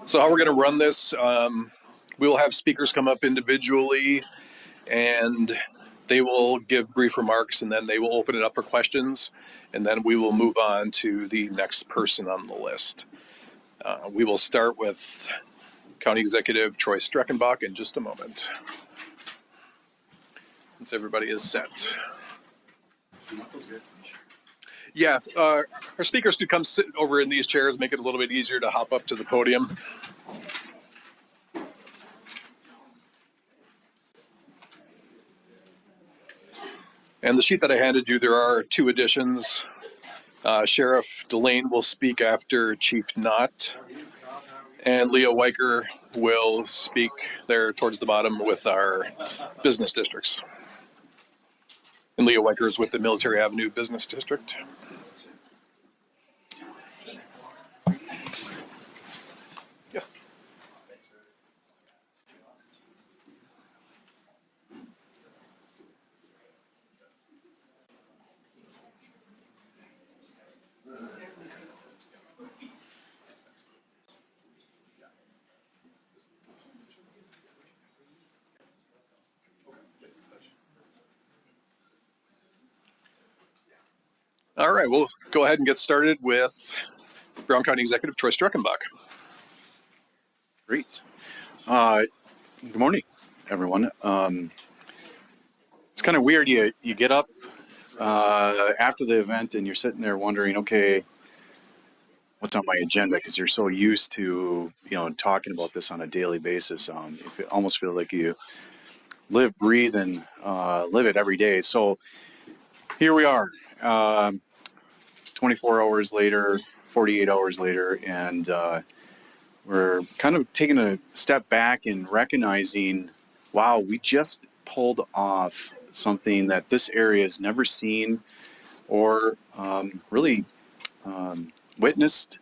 So how we're going to run this, we'll have speakers come up individually and they will give brief remarks and then they will open it up for questions and then we will move on to the next person on the list. We will start with County Executive Troy Streckenbach in just a moment. Once everybody is set. Yeah, our speakers could come sit over in these chairs, make it a little bit easier to hop up to the podium. And the sheet that I handed you, there are two additions. Sheriff Delane will speak after Chief Knott, and Leo Weicker will speak there towards the bottom with our business districts. And Leo Weicker is with the Military Avenue Business District. Yes. All right, we'll go ahead and get started with Brown County Executive Troy Streckenbach. Great. Good morning, everyone. It's kind of weird. You get up after the event and you're sitting there wondering, okay, what's on my agenda? Because you're so used to talking about this on a daily basis. It almost feels like you live, breathe, and live it every day. So here we are, 24 hours later, 48 hours later, and we're kind of taking a step back and recognizing, wow, we just pulled off something that this area has never seen or really witnessed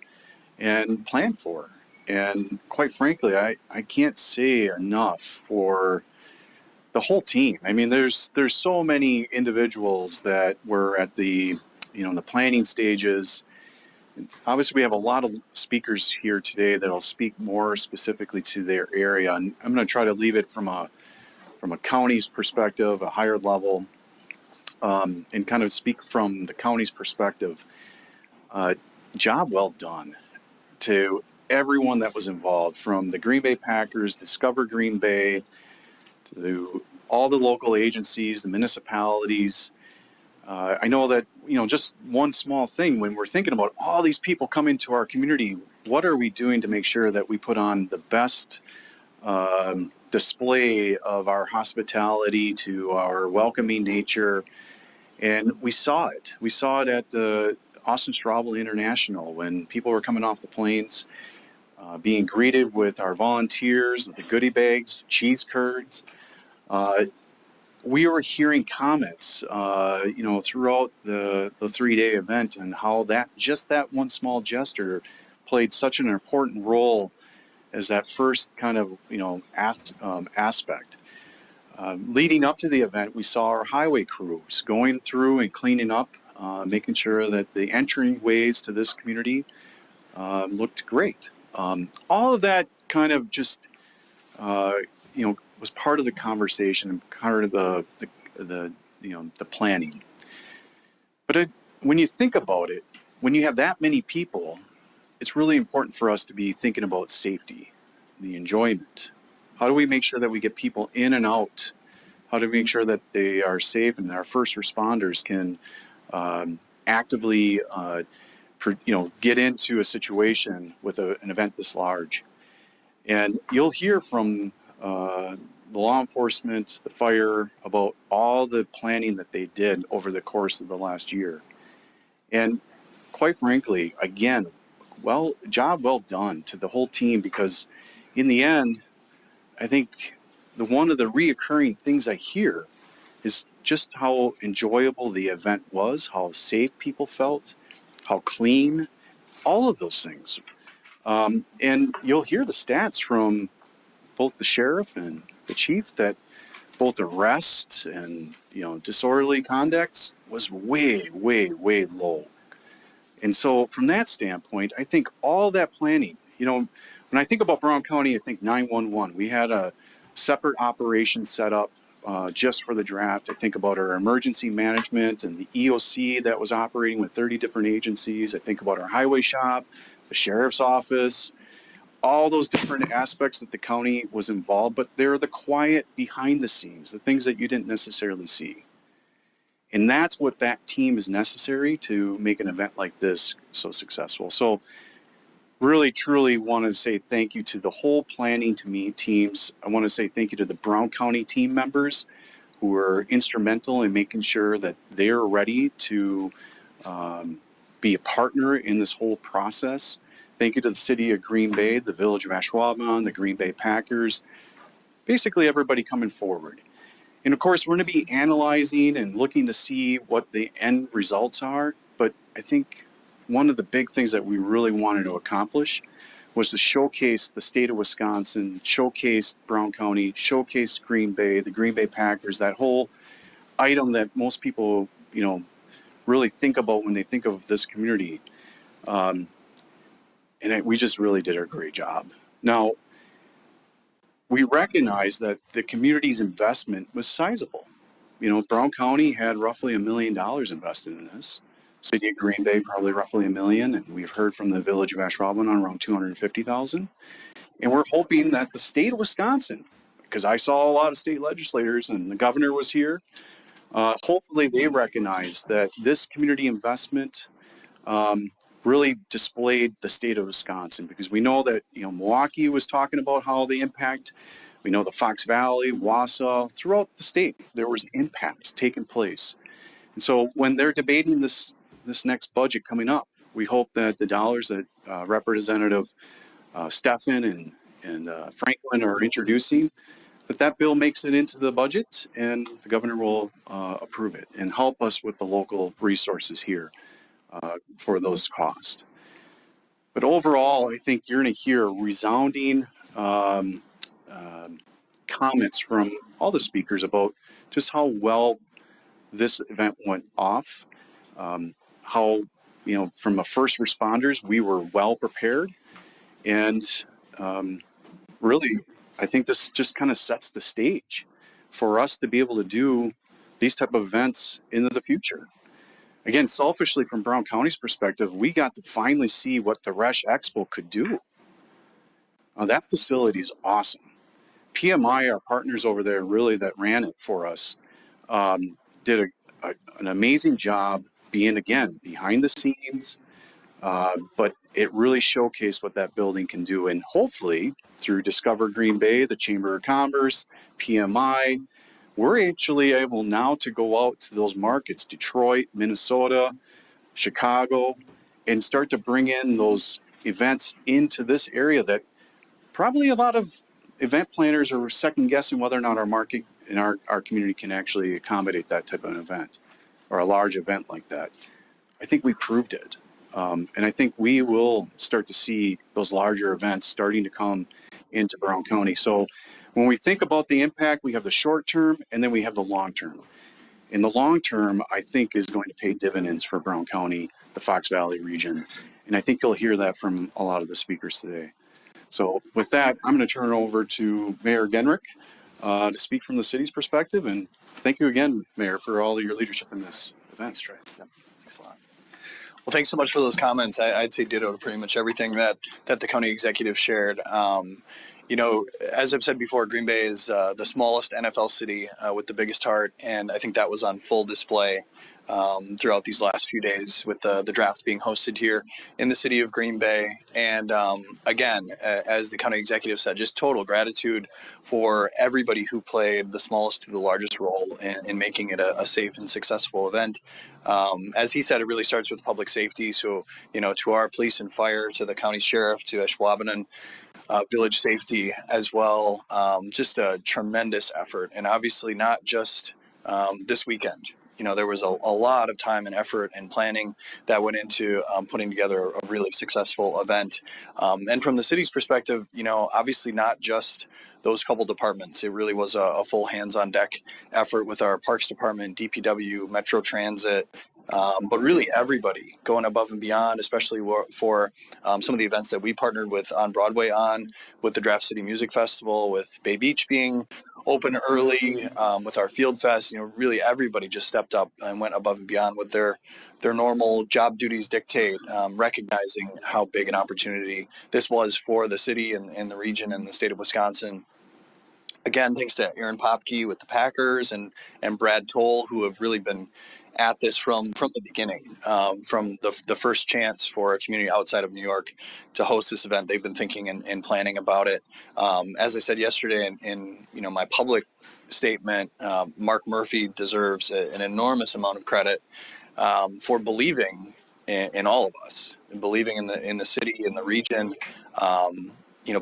and planned for. And quite frankly, I can't say enough for the whole team. I mean, there's so many individuals that were at the the planning stages. Obviously, we have a lot of speakers here today that'll speak more specifically to their area, and I'm going to try to leave it from a county's perspective, a higher level, and kind of speak from the county's perspective. Job well done to everyone that was involved, from the Green Bay Packers, Discover Green Bay, to all the local agencies, the municipalities. I know that, just one small thing, when we're thinking about all these people coming to our community, what are we doing to make sure that we put on the best display of our hospitality, to our welcoming nature? And we saw it. We saw it at the Austin Straubel International when people were coming off the planes, being greeted with our volunteers, with the goodie bags, cheese curds. We were hearing comments, throughout the 3-day event, and how that one small gesture played such an important role as that first kind of, aspect. Leading up to the event, we saw our highway crews going through and cleaning up, making sure that the entryways to this community looked great. All of that kind of just, was part of the conversation and part of the planning. But when you think about it, when you have that many people, it's really important for us to be thinking about safety, the enjoyment. How do we make sure that we get people in and out? How do we make sure that they are safe and our first responders can actively, get into a situation with an event this large? And you'll hear from the law enforcement, the fire, about all the planning that they did over the course of the last year. And quite frankly, again, job well done to the whole team, because in the end, I think one of the reoccurring things I hear is just how enjoyable the event was, how safe people felt, how clean, all of those things. And you'll hear the stats from both the sheriff and the chief that both arrests and disorderly conduct was way, way, way low. And so from that standpoint, I think all that planning, When I think about Brown County, I think 911. We had a separate operation set up just for the draft. I think about our emergency management and the EOC that was operating with 30 different agencies. I think about our highway shop, the sheriff's office, all those different aspects that the county was involved, but they're the quiet behind the scenes, the things that you didn't necessarily see. And that's what that team is necessary to make an event like this so successful. So really, truly want to say thank you to the whole planning teams. I want to say thank you to the Brown County team members who were instrumental in making sure that they're ready to be a partner in this whole process. Thank you to the city of Green Bay, the village of Ashwaubenon, the Green Bay Packers, basically everybody coming forward. And of course, we're going to be analyzing and looking to see what the end results are. But I think one of the big things that we really wanted to accomplish was to showcase the state of Wisconsin, showcase Brown County, showcase Green Bay, the Green Bay Packers, that whole item that most people, really think about when they think of this community. We just really did a great job. Now, we recognize that the community's investment was sizable. Brown County had roughly $1 million invested in this. City of Green Bay probably roughly $1 million, and we've heard from the village of Ashwaubenon around $250,000. And we're hoping that the state of Wisconsin, because I saw a lot of state legislators and the governor was here, hopefully they recognize that this community investment really displayed the state of Wisconsin, because we know that Milwaukee was talking about how the impact. We know the Fox Valley, Wausau, throughout the state there was impacts taking place. And so when they're debating this next budget coming up, we hope that the dollars that Representative Stefan and Franklin are introducing, that bill makes it into the budget and the governor will approve it and help us with the local resources here for those costs. But overall, I think you're going to hear resounding comments from all the speakers about just how well this event went off, how, from the first responders, we were well prepared. And really, I think this just kind of sets the stage for us to be able to do these type of events into the future. Again, selfishly, from Brown County's perspective, we got to finally see what the Resch Expo could do. That facility is awesome. PMI, our partners over there, really that ran it for us, did an amazing job being, again, behind the scenes, but it really showcased what that building can do. And hopefully, through Discover Green Bay, the Chamber of Commerce, PMI, we're actually able now to go out to those markets, Detroit, Minnesota, Chicago, and start to bring in those events into this area that probably a lot of event planners are second guessing whether or not our market and our community can actually accommodate that type of an event or a large event like that. I think we proved it. And I think we will start to see those larger events starting to come into Brown County. So when we think about the impact, we have the short term and then we have the long term. In the long term, I think is going to pay dividends for Brown County, the Fox Valley region. And I think you'll hear that from a lot of the speakers today. So with that, I'm going to turn it over to Mayor Genrich to speak from the city's perspective. And thank you again, Mayor, for all of your leadership in this event. That's right. Yep. Thanks a lot. Well, thanks so much for those comments. I'd say ditto to pretty much everything that the county executive shared. As I've said before, Green Bay is the smallest NFL city with the biggest heart, and I think that was on full display throughout these last few days with the draft being hosted here in the city of Green Bay. And again, as the county executive said, just total gratitude for everybody who played the smallest to the largest role in making it a safe and successful event. As he said, it really starts with public safety. So, to our police and fire, to the county sheriff, to Ashwaubenon village safety as well. Just a tremendous effort. And obviously not just this weekend. There was a lot of time and effort and planning that went into putting together a really successful event. And from the city's perspective, obviously not just those couple departments. It really was a full hands-on deck effort with our Parks Department, DPW, Metro Transit, but really everybody going above and beyond, especially for some of the events that we partnered with on Broadway with the Draft City Music Festival, with Bay Beach being open early, with our Field Fest. Really everybody just stepped up and went above and beyond what their normal job duties dictate, recognizing how big an opportunity this was for the city and the region and the state of Wisconsin. Again, thanks to Aaron Popke with the Packers and Brad Toll, who have really been at this from the beginning, from the first chance for a community outside of New York to host this event. They've been thinking and planning about it. As I said yesterday in my public statement, Mark Murphy deserves an enormous amount of credit for believing in all of us, and believing in the city, in the region.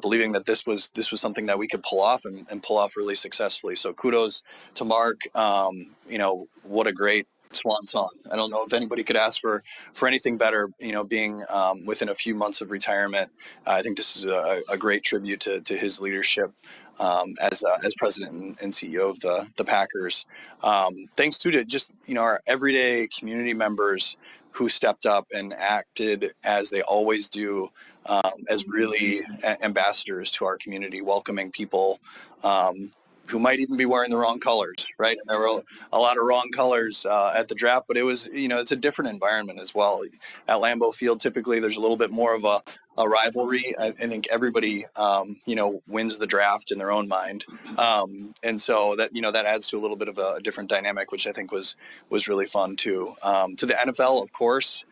Believing that this was something that we could pull off and pull off really successfully. So kudos to Mark. What a great swan song. I don't know if anybody could ask for anything better, being within a few months of retirement. I think this is a great tribute to his leadership as president and CEO of the Packers. Thanks to just, our everyday community members who stepped up and acted as they always do, as really ambassadors to our community, welcoming people who might even be wearing the wrong colors, right? And there were a lot of wrong colors at the draft, but it was, it's a different environment as well. At Lambeau Field, typically there's a little bit more of a rivalry. I think everybody, wins the draft in their own mind. And so that, that adds to a little bit of a different dynamic, which I think was really fun too. To the NFL, of course,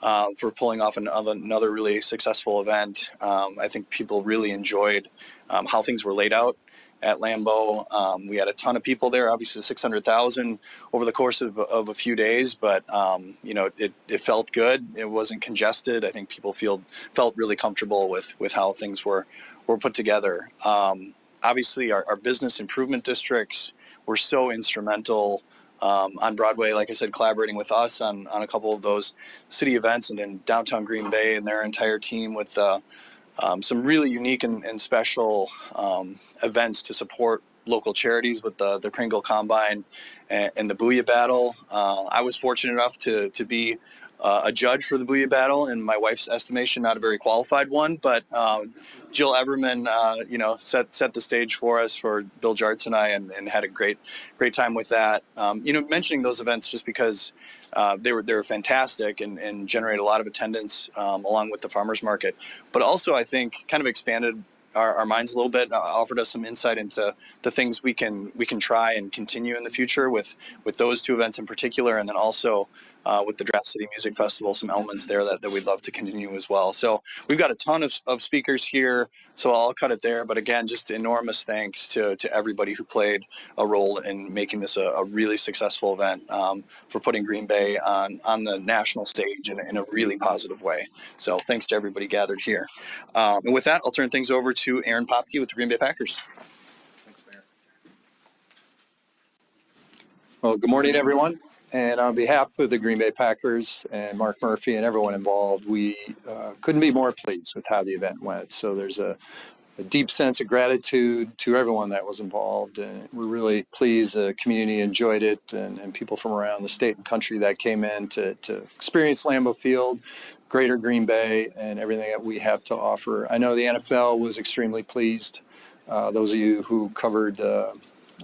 for pulling off another really successful event. I think people really enjoyed how things were laid out at Lambeau. We had a ton of people there, obviously 600,000 over the course of a few days, but it felt good. It wasn't congested. I think people felt really comfortable with how things were put together. Obviously, our business improvement districts were so instrumental on Broadway, like I said, collaborating with us on a couple of those city events, and in downtown Green Bay and their entire team with some really unique and special events to support local charities with the Kringle Combine and the Booyah Battle. I was fortunate enough to be a judge for the Booyah Battle, in my wife's estimation, not a very qualified one, but Jill Everman, set the stage for us, for Bill Jartz and I, and had a great time with that. Mentioning those events just because they were fantastic and generated a lot of attendance along with the farmers market, but also I think kind of expanded our minds a little bit, offered us some insight into the things we can try and continue in the future with those two events in particular, and then also with the Draft City Music Festival, some elements there that we'd love to continue as well. So we've got a ton of speakers here, so I'll cut it there. But again, just enormous thanks to everybody who played a role in making this a really successful event, for putting Green Bay on the national stage in a really positive way. So thanks to everybody gathered here. And with that, I'll turn things over to Aaron Popke with the Green Bay Packers. Thanks, Mayor. Well, good morning, everyone. And on behalf of the Green Bay Packers and Mark Murphy and everyone involved, we couldn't be more pleased with how the event went. So there's a deep sense of gratitude to everyone that was involved. And we're really pleased the community enjoyed it, and people from around the state and country that came in to experience Lambeau Field, Greater Green Bay, and everything that we have to offer. I know the NFL was extremely pleased. Those of you who covered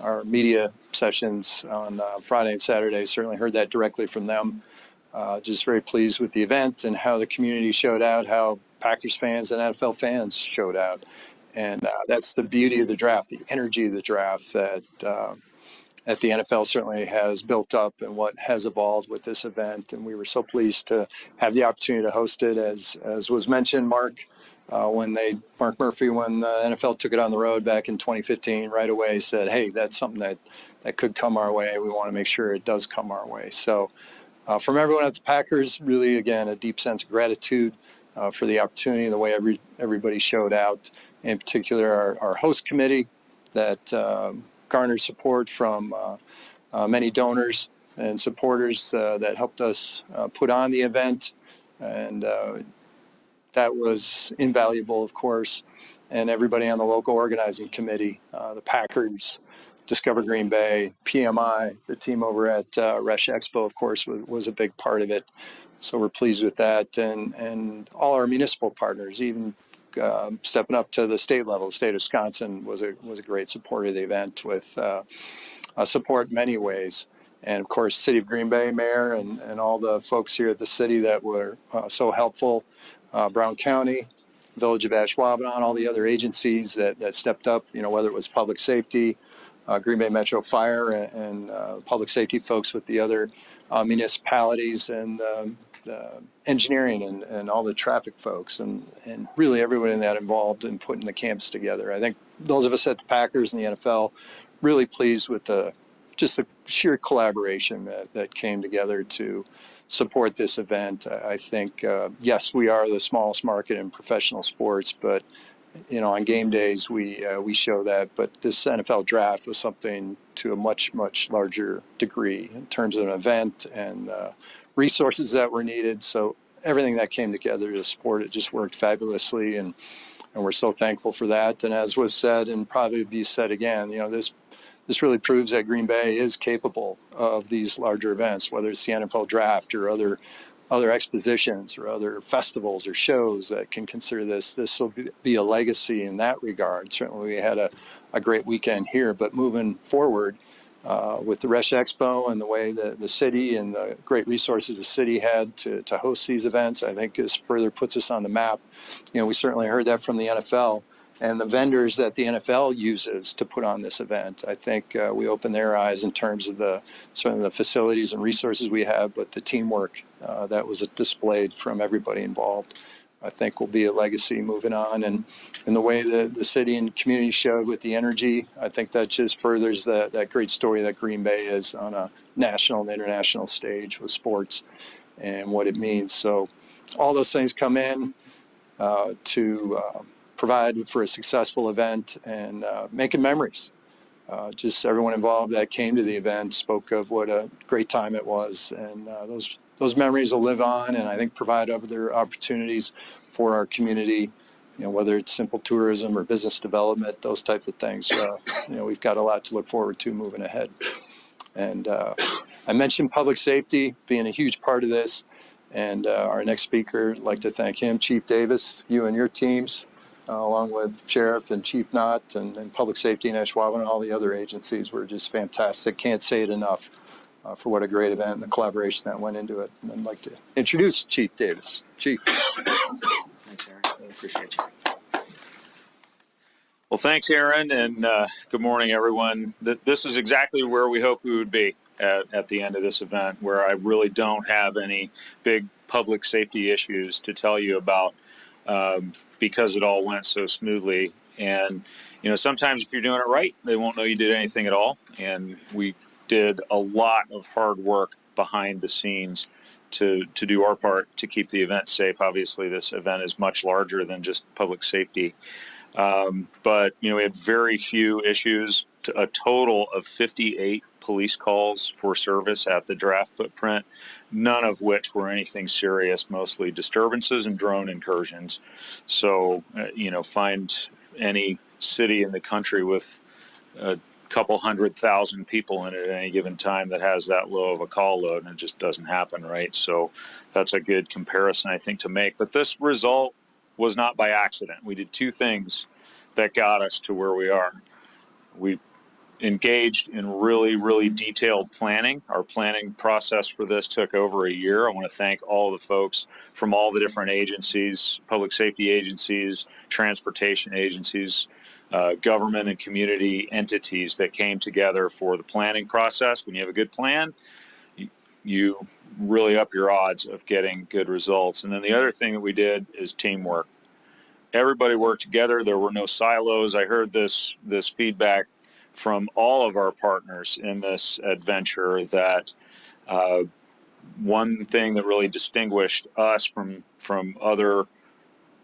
our media sessions on Friday and Saturday certainly heard that directly from them. Just very pleased with the event and how the community showed out, how Packers fans and NFL fans showed out. And that's the beauty of the draft, the energy of the draft that the NFL certainly has built up and what has evolved with this event. And we were so pleased to have the opportunity to host it. As was mentioned, Mark Murphy, when the NFL took it on the road back in 2015, right away said, hey, that's something that could come our way. We want to make sure it does come our way. So from everyone at the Packers, really, again, a deep sense of gratitude for the opportunity and the way everybody showed out. In particular, our host committee that garnered support from many donors and supporters that helped us put on the event. And that was invaluable, of course. And everybody on the local organizing committee, the Packers, Discover Green Bay, PMI, the team over at Resh Expo, of course, was a big part of it. So we're pleased with that, and all our municipal partners, even stepping up to the state level. The state of Wisconsin was a great supporter of the event with support in many ways. And of course, City of Green Bay Mayor and all the folks here at the city that were so helpful, Brown County, Village of Ashwaubenon, all the other agencies that stepped up, whether it was public safety, Green Bay Metro Fire, and public safety folks with the other municipalities, and engineering and all the traffic folks, and really everyone in that involved in putting the camps together. I think those of us at the Packers and the NFL really pleased with just the sheer collaboration that came together to support this event. I think, yes, we are the smallest market in professional sports, but on game days we show that. But this NFL draft was something to a much, much larger degree in terms of an event and resources that were needed. So everything that came together to support it just worked fabulously, and we're so thankful for that. And as was said, and probably be said again, this really proves that Green Bay is capable of these larger events, whether it's the NFL draft or other expositions or other festivals or shows that can consider this. This will be a legacy in that regard. Certainly we had a great weekend here, but moving forward with the Resh Expo and the way the city and the great resources the city had to host these events, I think this further puts us on the map. We certainly heard that from the NFL and the vendors that the NFL uses to put on this event. I think we opened their eyes in terms of certainly the facilities and resources we have, but the teamwork that was displayed from everybody involved, I think will be a legacy moving on. And the way the city and community showed with the energy, I think that just furthers that great story that Green Bay is on a national and international stage with sports and what it means. So all those things come in to provide for a successful event and making memories. Just everyone involved that came to the event spoke of what a great time it was, and those memories will live on, and I think provide other opportunities for our community, whether it's simple tourism or business development, those types of things. We've got a lot to look forward to moving ahead. And I mentioned public safety being a huge part of this, and our next speaker, I'd like to thank him, Chief Davis, you and your teams, along with Sheriff and Chief Knott and Public Safety in Ashwaubenon and all the other agencies were just fantastic. Can't say it enough for what a great event and the collaboration that went into it. And I'd like to introduce Chief Davis. Chief. Thanks, Aaron. I appreciate you. Well, thanks, Aaron, and good morning, everyone. This is exactly where we hoped we would be at the end of this event, where I really don't have any big public safety issues to tell you about, because it all went so smoothly. And, sometimes if you're doing it right, they won't know you did anything at all. And we did a lot of hard work behind the scenes to do our part to keep the event safe. Obviously, this event is much larger than just public safety. But, we had very few issues, a total of 58 police calls for service at the draft footprint, none of which were anything serious, mostly disturbances and drone incursions. So, find any city in the country with a couple 100,000 people in it at any given time that has that low of a call load, and it just doesn't happen, right? So that's a good comparison, I think, to make. But this result was not by accident. We did two things that got us to where we are. We engaged in really, really detailed planning. Our planning process for this took over a year. I want to thank all the folks from all the different agencies, public safety agencies, transportation agencies, government and community entities that came together for the planning process. When you have a good plan, you really up your odds of getting good results. And then the other thing that we did is teamwork. Everybody worked together. There were no silos. I heard this feedback from all of our partners in this adventure that one thing that really distinguished us from other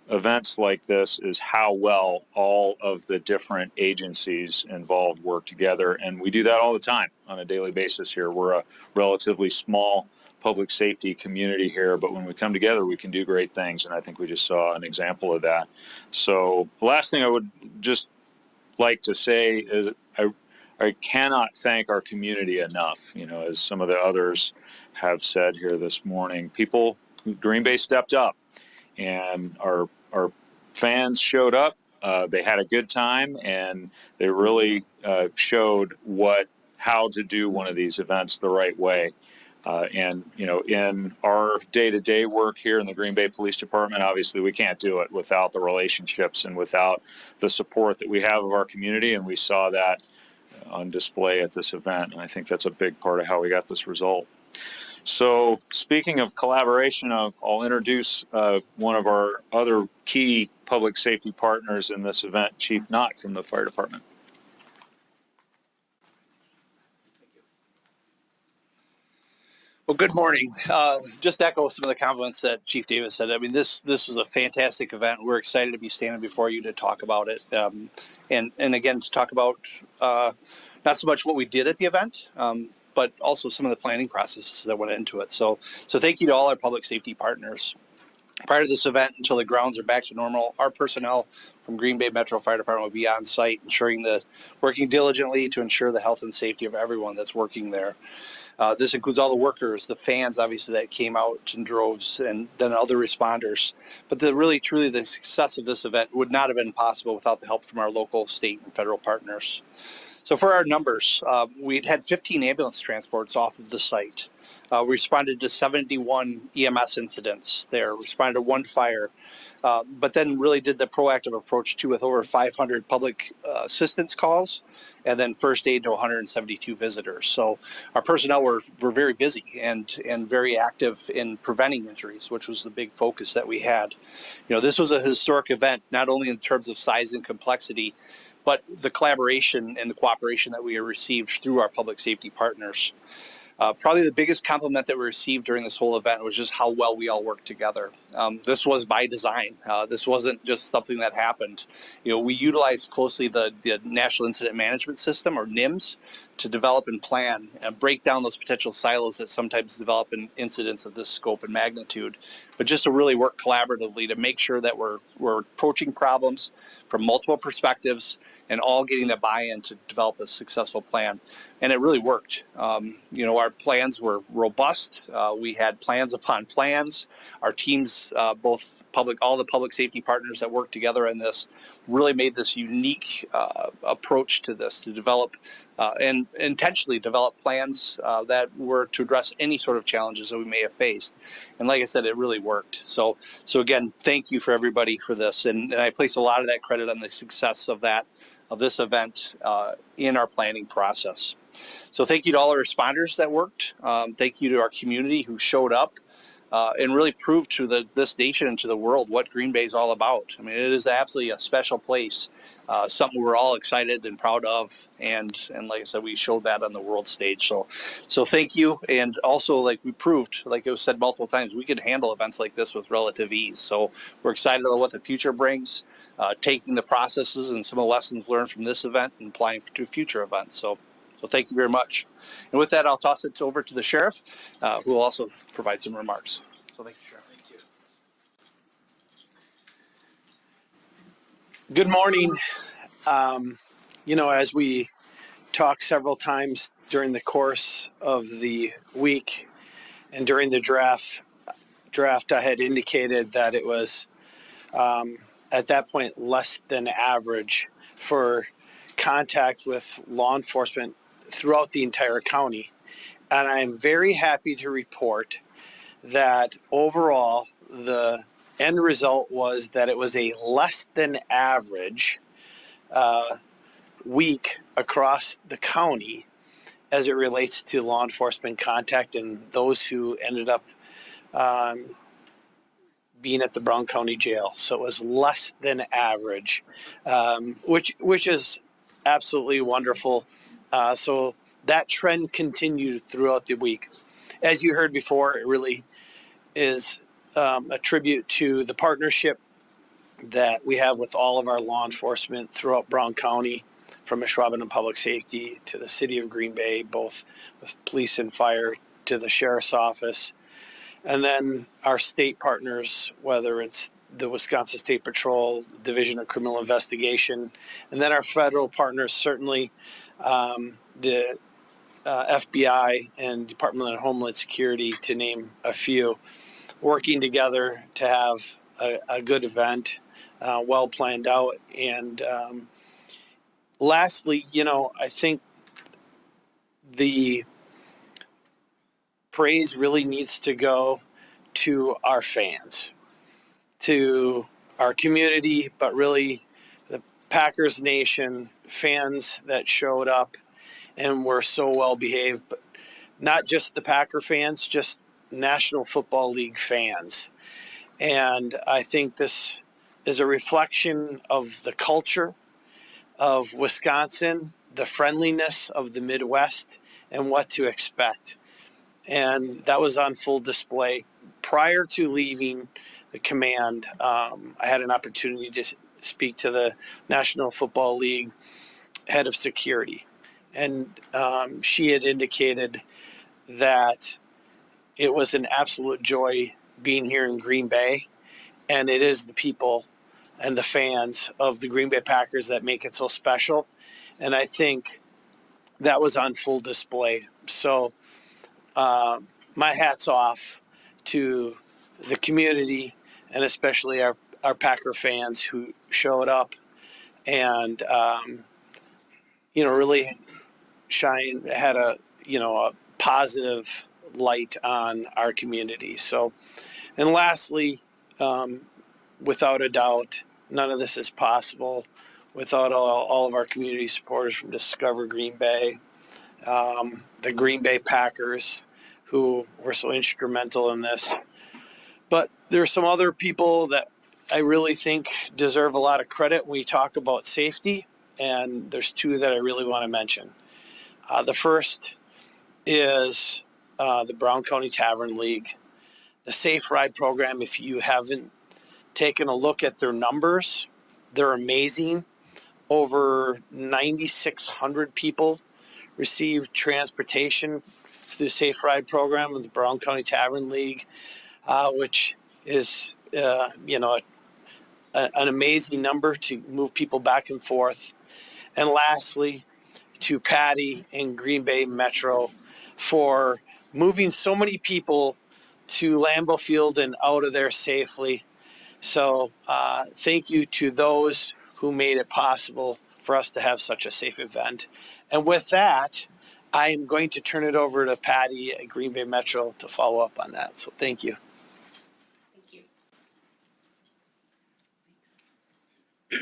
events like this is how well all of the different agencies involved work together. And we do that all the time on a daily basis here. We're a relatively small public safety community here, but when we come together, we can do great things. And I think we just saw an example of that. So the last thing I would just like to say is I cannot thank our community enough. As some of the others have said here this morning, Green Bay stepped up, and our fans showed up. They had a good time, and they really showed how to do one of these events the right way. In our day-to-day work here in the Green Bay Police Department, obviously we can't do it without the relationships and without the support that we have of our community, and we saw that on display at this event, and I think that's a big part of how we got this result. So, speaking of collaboration, I'll introduce one of our other key public safety partners in this event, Chief Knott from the Fire Department. Well, good morning. Just echo some of the compliments that Chief Davis said. I mean, this was a fantastic event. We're excited to be standing before you to talk about it, and again to talk about not so much what we did at the event, but also some of the planning processes that went into it. So thank you to all our public safety partners. Prior to this event, until the grounds are back to normal, our personnel from Green Bay Metro Fire Department will be on site, working diligently to ensure the health and safety of everyone that's working there. This includes all the workers, the fans, obviously, that came out in droves, and then other responders. But truly, the success of this event would not have been possible without the help from our local, state, and federal partners. So for our numbers, we'd had 15 ambulance transports off of the site. We responded to 71 EMS incidents there, responded to 1 fire, but then really did the proactive approach too, with over 500 public assistance calls, and then first aid to 172 visitors. So our personnel were very busy and very active in preventing injuries, which was the big focus that we had. This was a historic event, not only in terms of size and complexity, but the collaboration and the cooperation that we received through our public safety partners. Probably the biggest compliment that we received during this whole event was just how well we all worked together. This was by design. This wasn't just something that happened. We utilized closely the National Incident Management System, or NIMS, to develop and plan and break down those potential silos that sometimes develop in incidents of this scope and magnitude. But just to really work collaboratively to make sure that we're approaching problems from multiple perspectives and all getting the buy-in to develop a successful plan. And it really worked. Our plans were robust. We had plans upon plans. Our teams, all the public safety partners that worked together in this, really made this unique approach to this, to develop and intentionally develop plans that were to address any sort of challenges that we may have faced. And like I said, it really worked. So again, thank you for everybody for this. And I place a lot of that credit on the success of this event in our planning process. So thank you to all our responders that worked. Thank you to our community who showed up and really proved to this nation and to the world what Green Bay is all about. I mean, it is absolutely a special place, something we're all excited and proud of. And like I said, we showed that on the world stage. So thank you. And also, like we proved, like it was said multiple times, we could handle events like this with relative ease. So we're excited about what the future brings, taking the processes and some of the lessons learned from this event and applying to future events. So thank you very much. And with that, I'll toss it over to the sheriff, who will also provide some remarks. So thank you, Sheriff. Thank you. Good morning. As we talked several times during the course of the week and during the draft, I had indicated that it was at that point less than average for contact with law enforcement throughout the entire county. And I'm very happy to report that overall the end result was that it was a less than average week across the county as it relates to law enforcement contact and those who ended up being at the Brown County Jail. So it was less than average, which is absolutely wonderful. So that trend continued throughout the week. As you heard before, it really is a tribute to the partnership that we have with all of our law enforcement throughout Brown County, from Ashwaubenon Public Safety to the City of Green Bay, both with police and fire, to the Sheriff's Office, and then our state partners, whether it's the Wisconsin State Patrol Division of Criminal Investigation, and then our federal partners, certainly the FBI and Department of Homeland Security, to name a few, working together to have a good event, well planned out. And lastly, I think the praise really needs to go to our fans, to our community, but really the Packers Nation fans that showed up and were so well behaved, but not just the Packer fans, just National Football League fans. And I think this is a reflection of the culture of Wisconsin, the friendliness of the Midwest, and what to expect. And that was on full display. Prior to leaving the command, I had an opportunity to speak to the National Football League head of security. And she had indicated that it was an absolute joy being here in Green Bay. And it is the people and the fans of the Green Bay Packers that make it so special. And I think that was on full display. So my hat's off to the community, and especially our Packer fans who showed up and, really had a positive light on our community. So, and lastly, without a doubt, none of this is possible without all of our community supporters from Discover Green Bay, the Green Bay Packers, who were so instrumental in this. But there are some other people that I really think deserve a lot of credit when we talk about safety, and there's two that I really want to mention. The first is the Brown County Tavern League. The Safe Ride program, if you haven't taken a look at their numbers, they're amazing. Over 9,600 people received transportation through the Safe Ride program of the Brown County Tavern League, which is, an amazing number to move people back and forth. And lastly, to Patty and Green Bay Metro for moving so many people to Lambeau Field and out of there safely. So thank you to those who made it possible for us to have such a safe event. And with that, I'm going to turn it over to Patty at Green Bay Metro to follow up on that. So thank you. Thank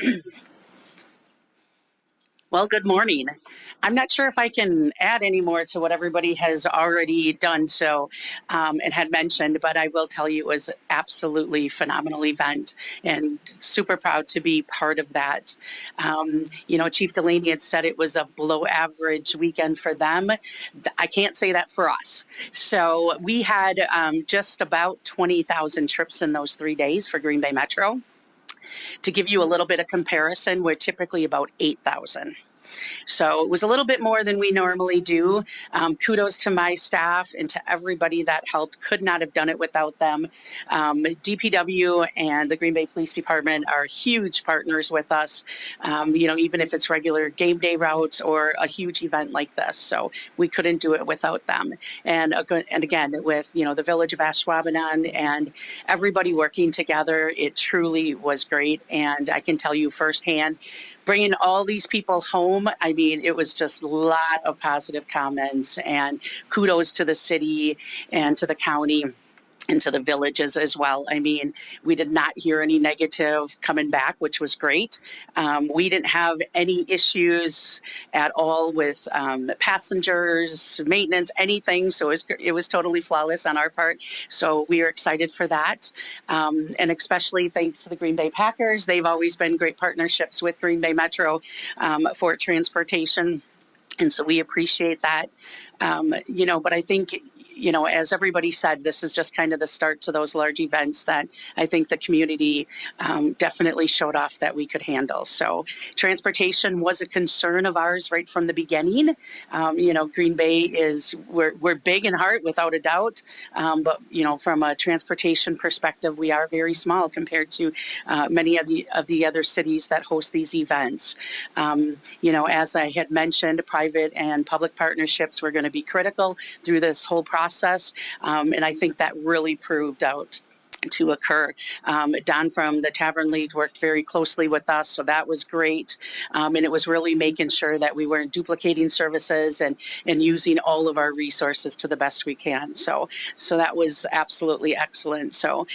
you. Well, good morning. I'm not sure if I can add any more to what everybody has already done so and had mentioned, but I will tell you it was absolutely phenomenal event and super proud to be part of that. Chief Delaney had said it was a below average weekend for them. I can't say that for us. So we had just about 20,000 trips in those 3 days for Green Bay Metro. To give you a little bit of comparison, we're typically about 8,000. So it was a little bit more than we normally do. Kudos to my staff and to everybody that helped. Could not have done it without them. DPW and the Green Bay Police Department are huge partners with us, even if it's regular game day routes or a huge event like this. So we couldn't do it without them. And again, with, the village of Ashwaubenon and everybody working together, it truly was great. And I can tell you firsthand, bringing all these people home, it was just a lot of positive comments, and kudos to the city and to the county and to the villages as well. We did not hear any negative coming back, which was great. We didn't have any issues at all with passengers, maintenance, anything. So it was totally flawless on our part. So we are excited for that. And especially thanks to the Green Bay Packers. They've always been great partnerships with Green Bay Metro for transportation. And so we appreciate that. But I think as everybody said, this is just kind of the start to those large events that I think the community definitely showed off that we could handle. So transportation was a concern of ours right from the beginning. Green Bay we're big in heart without a doubt, but from a transportation perspective, we are very small compared to many of the other cities that host these events. As I had mentioned, private and public partnerships were going to be critical through this whole process, and I think that really proved out to occur. Don from the Tavern League worked very closely with us, so that was great. And it was really making sure that we weren't duplicating services and using all of our resources to the best we can. So that was absolutely excellent. So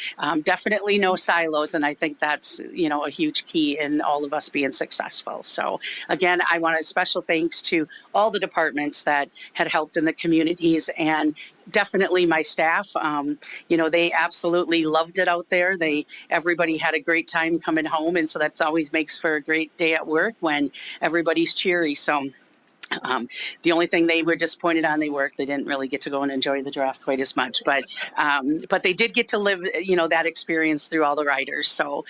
definitely no silos, and I think that's a huge key in all of us being successful. So again, I want a special thanks to all the departments that had helped in the communities, and definitely my staff. They absolutely loved it out there. Everybody had a great time coming home, and so that always makes for a great day at work when everybody's cheery. So the only thing they were disappointed on, they didn't really get to go and enjoy the draft quite as much, but they did get to live that experience through all the riders. So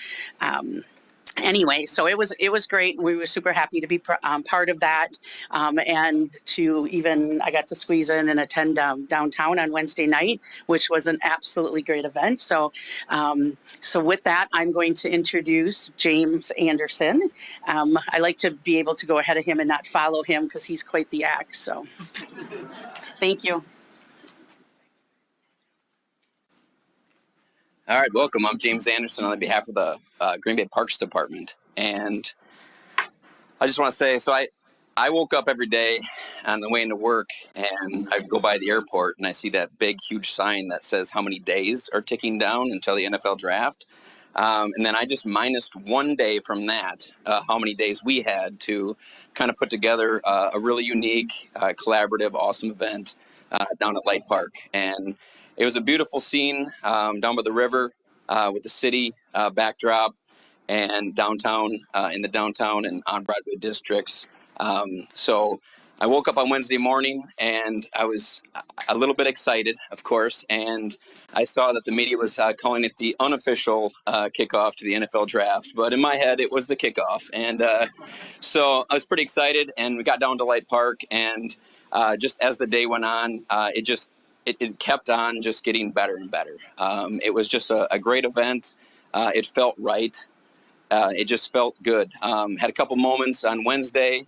anyway, so it was great. We were super happy to be part of that, and I got to squeeze in and attend downtown on Wednesday night, which was an absolutely great event. So with that, I'm going to introduce James Anderson. I like to be able to go ahead of him and not follow him because he's quite the act. So thank you. All right, welcome. I'm James Anderson on behalf of the Green Bay Parks Department. And I just want to say, so I woke up every day on the way into work, and I go by the airport, and I see that big, huge sign that says how many days are ticking down until the NFL draft. And then I just minused 1 day from that, how many days we had to kind of put together a really unique, collaborative, awesome event down at Light Park. And it was a beautiful scene down by the river with the city backdrop and downtown in the downtown and on Broadway districts. So I woke up on Wednesday morning and I was a little bit excited, of course, and I saw that the media was calling it the unofficial kickoff to the NFL draft, but in my head it was the kickoff. And so I was pretty excited, and we got down to Light Park, and just as the day went on, it kept on just getting better and better. It was just a great event. It felt right. It just felt good. Had a couple moments on Wednesday,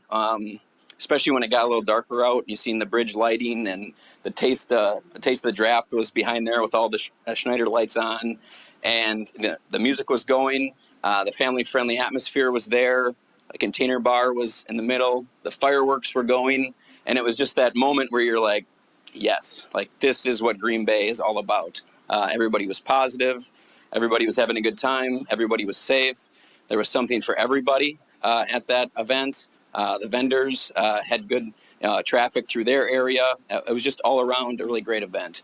especially when it got a little darker out. You seen the bridge lighting, and the taste of the draft was behind there with all the Schneider lights on, and the music was going. The family-friendly atmosphere was there. The container bar was in the middle. The fireworks were going, and it was just that moment where you're like, yes, like this is what Green Bay is all about. Everybody was positive. Everybody was having a good time. Everybody was safe. There was something for everybody at that event. The vendors had good traffic through their area. It was just all around a really great event.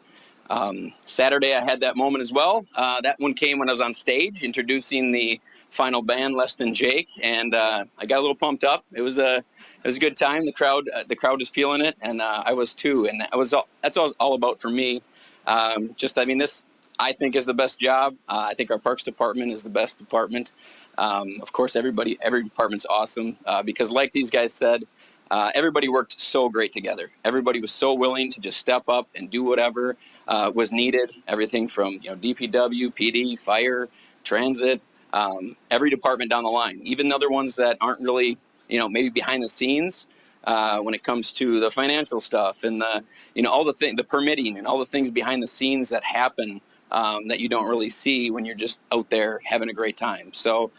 Saturday, I had that moment as well. That one came when I was on stage introducing the final band, Less Than Jake, and I got a little pumped up. It was a good time. The crowd was feeling it, and I was too. And that's all about for me. This I think is the best job. I think our Parks Department is the best department. Of course, every department's awesome because, like these guys said, everybody worked so great together. Everybody was so willing to just step up and do whatever was needed. Everything from DPW, PD, fire, transit, every department down the line. Even other ones that aren't really maybe behind the scenes when it comes to the financial stuff and all the permitting and all the things behind the scenes that happen. That you don't really see when you're just out there having a great time. So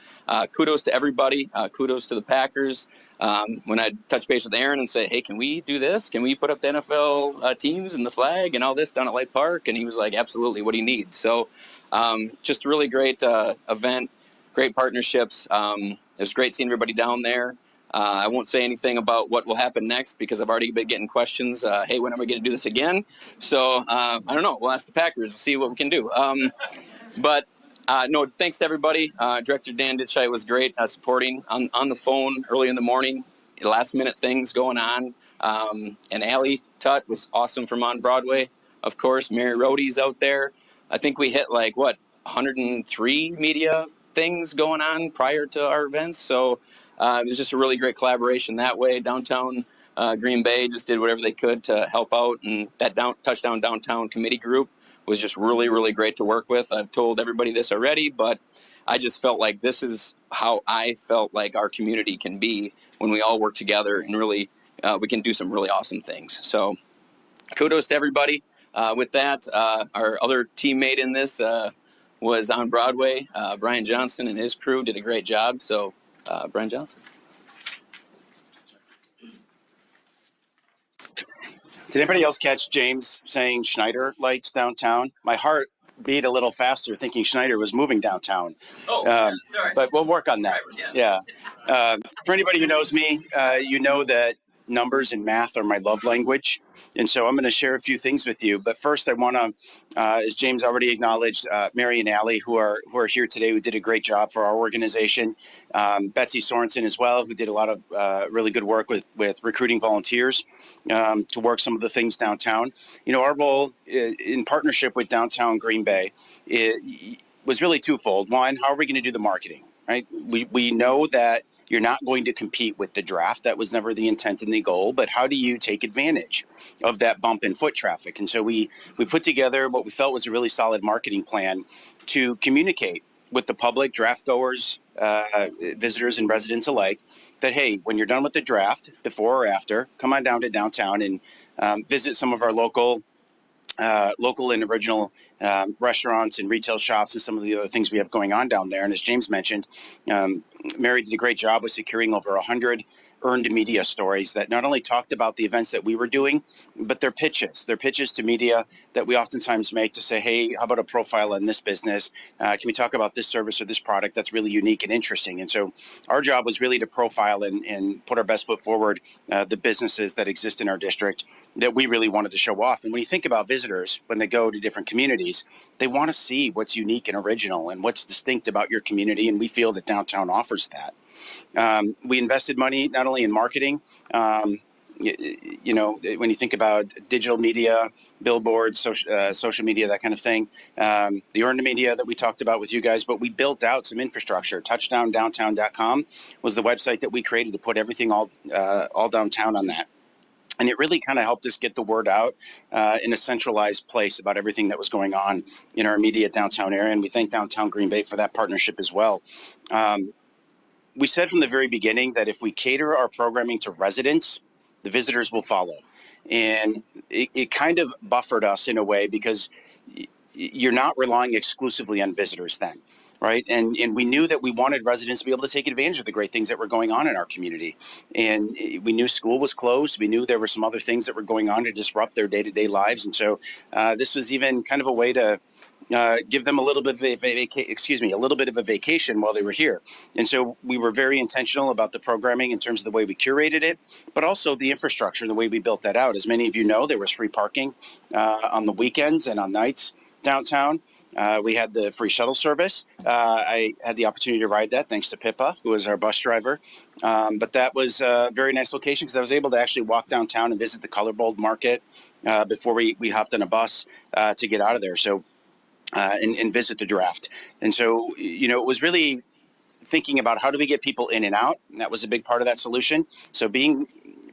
kudos to everybody. Kudos to the Packers. When I touch base with Aaron and say, hey, can we do this? Can we put up the NFL teams and the flag and all this down at Light Park? And he was like, absolutely, what do you need? So just a really great event, great partnerships. It was great seeing everybody down there. I won't say anything about what will happen next because I've already been getting questions. Hey, when are we going to do this again? So I don't know. We'll ask the Packers. We'll see what we can do. No, thanks to everybody. Director Dan Ditchite was great supporting on the phone early in the morning, last minute things going on. And Allie Tutt was awesome from on Broadway. of course, Mary Rohde's out there. I think we hit 103 media things going on prior to our events. So it was just a really great collaboration that way. Downtown Green Bay just did whatever they could to help out, and that Touchdown Downtown committee group was just really, really great to work with. I've told everybody this already, but I just felt like this is how I felt like our community can be when we all work together and really we can do some really awesome things. So kudos to everybody. With that, our other teammate in this was on Broadway. Brian Johnson and his crew did a great job. So Brian Johnson. Did anybody else catch James saying Schneider lights downtown? My heart beat a little faster thinking Schneider was moving downtown. Sorry. But we'll work on that. Yeah. For anybody who knows me, you know that numbers and math are my love language. And so I'm going to share a few things with you. But first, I want to, as James already acknowledged, Mary and Allie, who are here today, who did a great job for our organization. Betsy Sorensen as well, who did a lot of really good work with recruiting volunteers to work some of the things downtown. You know, our role in partnership with Downtown Green Bay was really twofold. One, how are we going to do the marketing, right? We know that you're not going to compete with the draft. That was never the intent and the goal. But how do you take advantage of that bump in foot traffic? And so we put together what we felt was a really solid marketing plan to communicate with the public, draft goers, visitors, and residents alike, that, hey, when you're done with the draft, before or after, come on down to downtown and visit some of our local and original restaurants and retail shops and some of the other things we have going on down there. And as James mentioned, Mary did a great job with securing over 100 earned media stories that not only talked about the events that we were doing, but their pitches to media that we oftentimes make to say, hey, how about a profile on this business? Can we talk about this service or this product that's really unique and interesting? And so our job was really to profile and put our best foot forward the businesses that exist in our district that we really wanted to show off. And when you think about visitors, when they go to different communities, they want to see what's unique and original and what's distinct about your community. And we feel that downtown offers that. We invested money not only in marketing, you know, when you think about digital media, billboards, social media, that kind of thing, the earned media that we talked about with you guys, but we built out some infrastructure. Touchdowndowntown.com was the website that we created to put everything all downtown on that. And it really kind of helped us get the word out in a centralized place about everything that was going on in our immediate downtown area. And we thank Downtown Green Bay for that partnership as well. We said from the very beginning that if we cater our programming to residents, the visitors will follow. And it kind of buffered us in a way because you're not relying exclusively on visitors then. Right. And we knew that we wanted residents to be able to take advantage of the great things that were going on in our community. And we knew school was closed. We knew there were some other things that were going on to disrupt their day-to-day lives. And so this was even kind of a way to give them a little bit of a vacation while they were here. And so we were very intentional about the programming in terms of the way we curated it, but also the infrastructure and the way we built that out. As many of you know, there was free parking on the weekends and on nights downtown. We had the free shuttle service. I had the opportunity to ride that thanks to Pippa, who was our bus driver. But that was a very nice location because I was able to actually walk downtown and visit the Color Bold Market before we hopped on a bus to get out of there. So and visit the draft. And so, you know, it was really thinking about how do we get people in and out. And that was a big part of that solution. So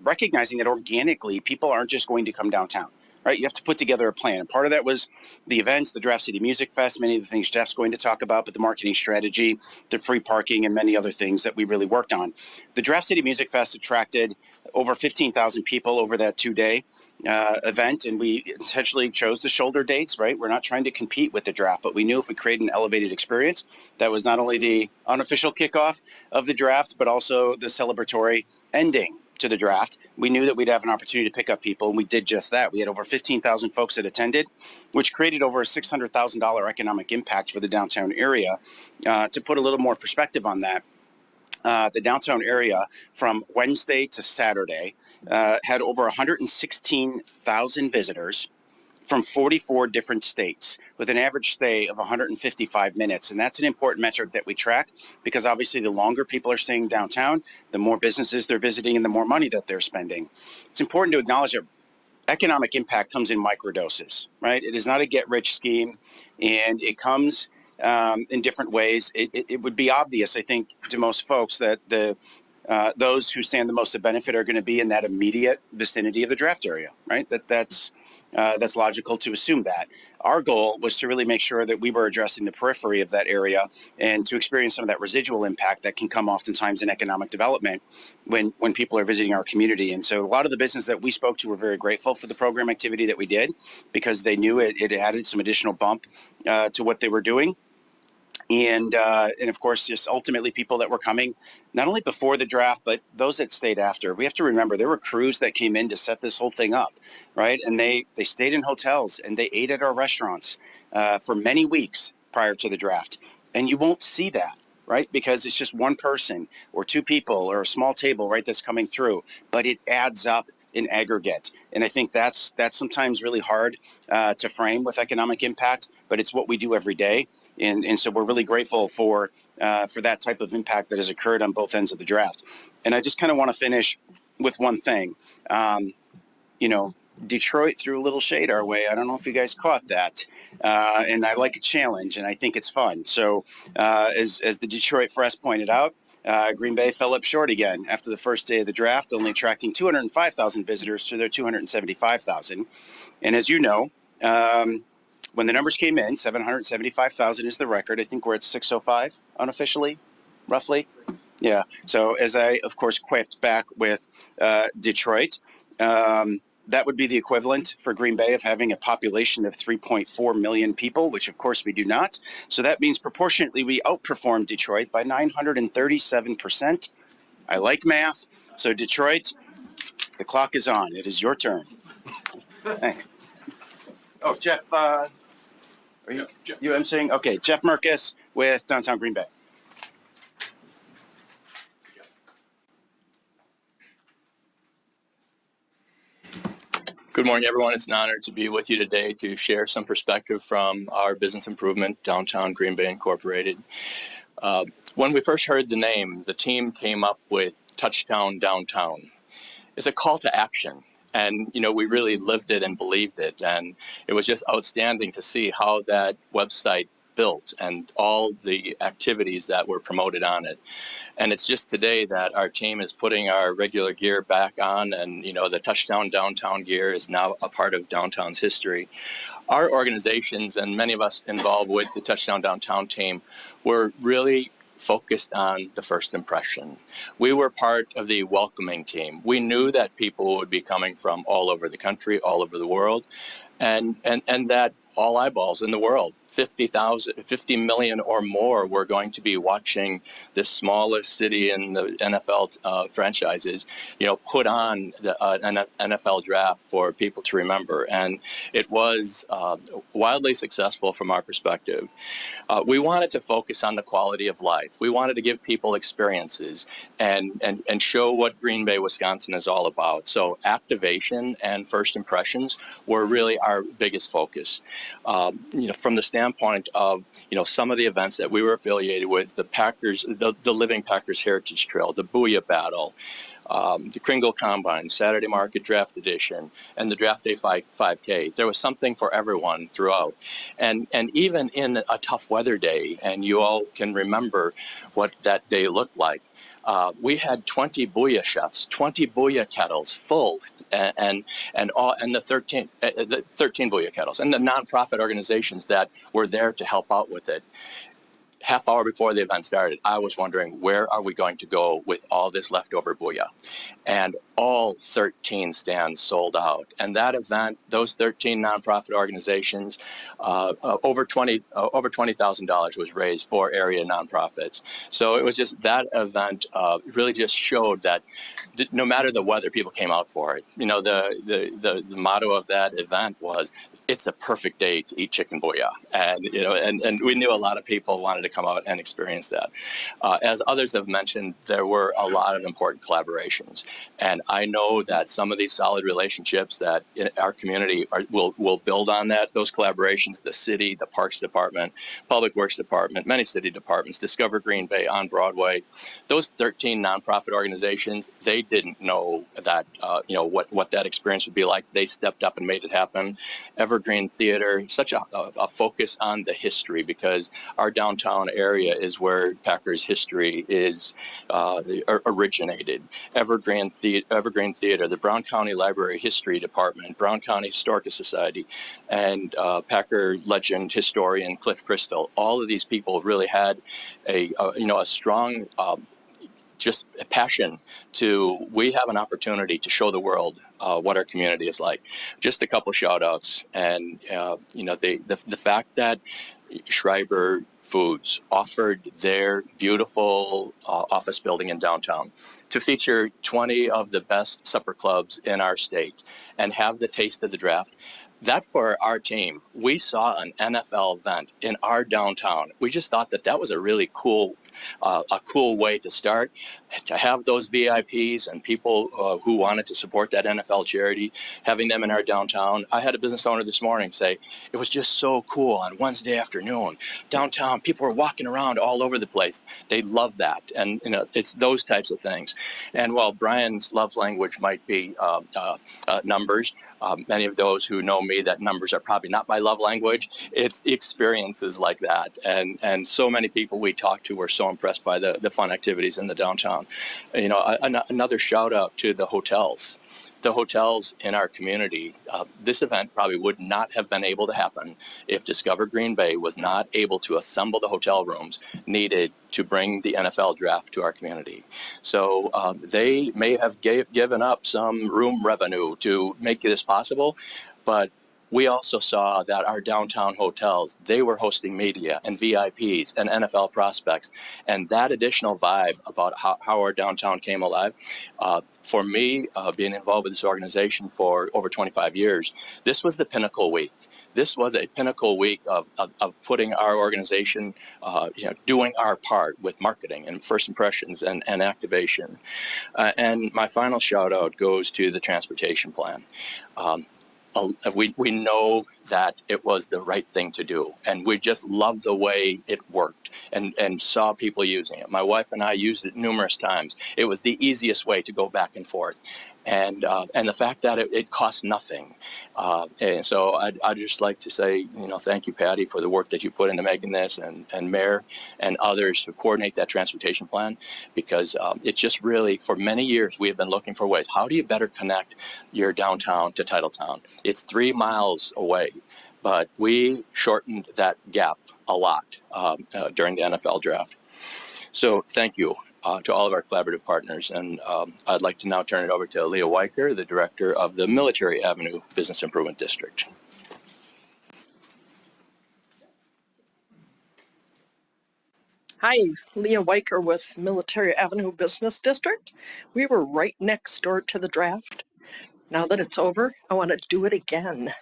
recognizing that organically people aren't just going to come downtown. Right, you have to put together a plan. And part of that was the events, the Draft City Music Fest, many of the things Jeff's going to talk about, but the marketing strategy, the free parking, and many other things that we really worked on. The Draft City Music Fest attracted over 15,000 people over that 2-day event, and we intentionally chose the shoulder dates, right? We're not trying to compete with the draft, but we knew if we created an elevated experience, that was not only the unofficial kickoff of the draft, but also the celebratory ending to the draft. We knew that we'd have an opportunity to pick up people, and we did just that. We had over 15,000 folks that attended, which created over a $600,000 economic impact for the downtown area. To put a little more perspective on that, the downtown area from Wednesday to Saturday had over 116,000 visitors from 44 different states with an average stay of 155 minutes. And that's an important metric that we track because obviously the longer people are staying downtown, the more businesses they're visiting and the more money that they're spending. It's important to acknowledge that economic impact comes in microdoses, right? It is not a get-rich scheme, and it comes in different ways. It would be obvious, I think, to most folks that those who stand the most to benefit are going to be in that immediate vicinity of the draft area, right? That's logical to assume that. Our goal was to really make sure that we were addressing the periphery of that area and to experience some of that residual impact that can come oftentimes in economic development when people are visiting our community. And so a lot of the business that we spoke to were very grateful for the program activity that we did because they knew it added some additional bump to what they were doing. And of course, just ultimately people that were coming, not only before the draft, but those that stayed after. We have to remember there were crews that came in to set this whole thing up, right? And they stayed in hotels and they ate at our restaurants for many weeks prior to the draft. And you won't see that, right? Because it's just one person or two people or a small table, right, that's coming through. But it adds up in aggregate. And I think that's sometimes really hard to frame with economic impact, but it's what we do every day. And so we're really grateful for that type of impact that has occurred on both ends of the draft. And I just kind of want to finish with one thing. Detroit threw a little shade our way. I don't know if you guys caught that. And I like a challenge, and I think it's fun. So as the Detroit Press pointed out, Green Bay fell up short again after the first day of the draft, only attracting 205,000 visitors to their 275,000. And as you know, when the numbers came in, 775,000 is the record. I think we're at 605 unofficially, roughly. Yeah. So as I, of course, quipped back with Detroit, that would be the equivalent for Green Bay of having a population of 3.4 million people, which of course we do not. So that means proportionately we outperformed Detroit by 937%. I like math. So Detroit, the clock is on. It is your turn. Thanks. Oh, Jeff, are you emceeing? Okay, Jeff Merkis with Downtown Green Bay. Good morning, everyone. It's an honor to be with you today to share some perspective from our business improvement, Downtown Green Bay Incorporated. When we first heard the name, the team came up with Touchdown Downtown. It's a call to action. And, we really lived it and believed it. And it was just outstanding to see how that website built and all the activities that were promoted on it. And it's just today that our team is putting our regular gear back on, and the Touchdown Downtown gear is now a part of Downtown's history. Our organizations and many of us involved with the Touchdown Downtown team were really focused on the first impression. We were part of the welcoming team. We knew that people would be coming from all over the country, all over the world, and that all eyeballs in the world, 50 million or more, were going to be watching this smallest city in the NFL franchises, put on an NFL draft for people to remember. And it was wildly successful from our perspective. We wanted to focus on the quality of life. We wanted to give people experiences and show what Green Bay, Wisconsin is all about. So activation and first impressions were really our biggest focus. From the standpoint of, some of the events that we were affiliated with, the Packers, the Living Packers Heritage Trail, the Booyah Battle, the Kringle Combine, Saturday Market Draft Edition, and the Draft Day 5K. There was something for everyone throughout. And even in a tough weather day, and you all can remember what that day looked like, we had 20 Booyah chefs, 20 Booyah kettles full, and the 13 Booyah kettles, and the nonprofit organizations that were there to help out with it. Half hour before the event started, I was wondering, where are we going to go with all this leftover Booyah? And all 13 stands sold out. And that event, those 13 nonprofit organizations, over $20,000 was raised for area nonprofits. So it was just, that event really just showed that no matter the weather, people came out for it. The motto of that event was, "It's a perfect day to eat chicken Booyah." And and we knew a lot of people wanted to come out and experience that. As others have mentioned, there were a lot of important collaborations. And I know that some of these solid relationships that in our community will build on those collaborations, the city, the Parks Department, Public Works Department, many city departments, Discover Green Bay on Broadway. Those 13 nonprofit organizations, they didn't know that, what that experience would be like. They stepped up and made it happen. Evergreen Theater, such a focus on the history, because our downtown area is where Packers history is originated. Evergreen Theater, the Brown County Library History Department, Brown County Historical Society, and Packer legend historian Cliff Crystal. All of these people really had a strong just a passion we have an opportunity to show the world what our community is like. Just a couple shout outs, and the fact that Schreiber Foods offered their beautiful office building in downtown to feature 20 of the best supper clubs in our state and have the taste of the draft. That for our team, we saw an NFL event in our downtown. We just thought that was a really cool way to start, to have those VIPs and people who wanted to support that NFL charity, having them in our downtown. I had a business owner this morning say, it was just so cool on Wednesday afternoon. Downtown, people were walking around all over the place. They love that. And, it's those types of things. And while Brian's love language might be numbers, many of those who know me, that numbers are probably not my love language. It's experiences like that. And so many people we talked to were so impressed by the fun activities in the downtown. Another shout out to the hotels. The hotels in our community, this event probably would not have been able to happen if Discover Green Bay was not able to assemble the hotel rooms needed to bring the NFL draft to our community. So they may have given up some room revenue to make this possible, but we also saw that our downtown hotels, they were hosting media and VIPs and NFL prospects. And that additional vibe about how our downtown came alive, for me, being involved with this organization for over 25 years, this was the pinnacle week. This was a pinnacle week of putting our organization, doing our part with marketing and first impressions and activation. And my final shout out goes to the transportation plan. We know that it was the right thing to do, and we just love the way it worked and saw people using it. My wife and I used it numerous times. It was the easiest way to go back and forth. And the fact that it costs nothing. And so I'd just like to say, thank you, Patty, for the work that you put into making this, and Mayor and others who coordinate that transportation plan, because it just really, for many years, we have been looking for ways. How do you better connect your downtown to Titletown? It's 3 miles away, but we shortened that gap a lot during the NFL draft. So thank you. To all of our collaborative partners. And I'd like to now turn it over to Leah Weicker, the director of the Military Avenue Business Improvement District. Hi, Leah Weicker with Military Avenue Business District. We were right next door to the draft. Now that it's over, I want to do it again.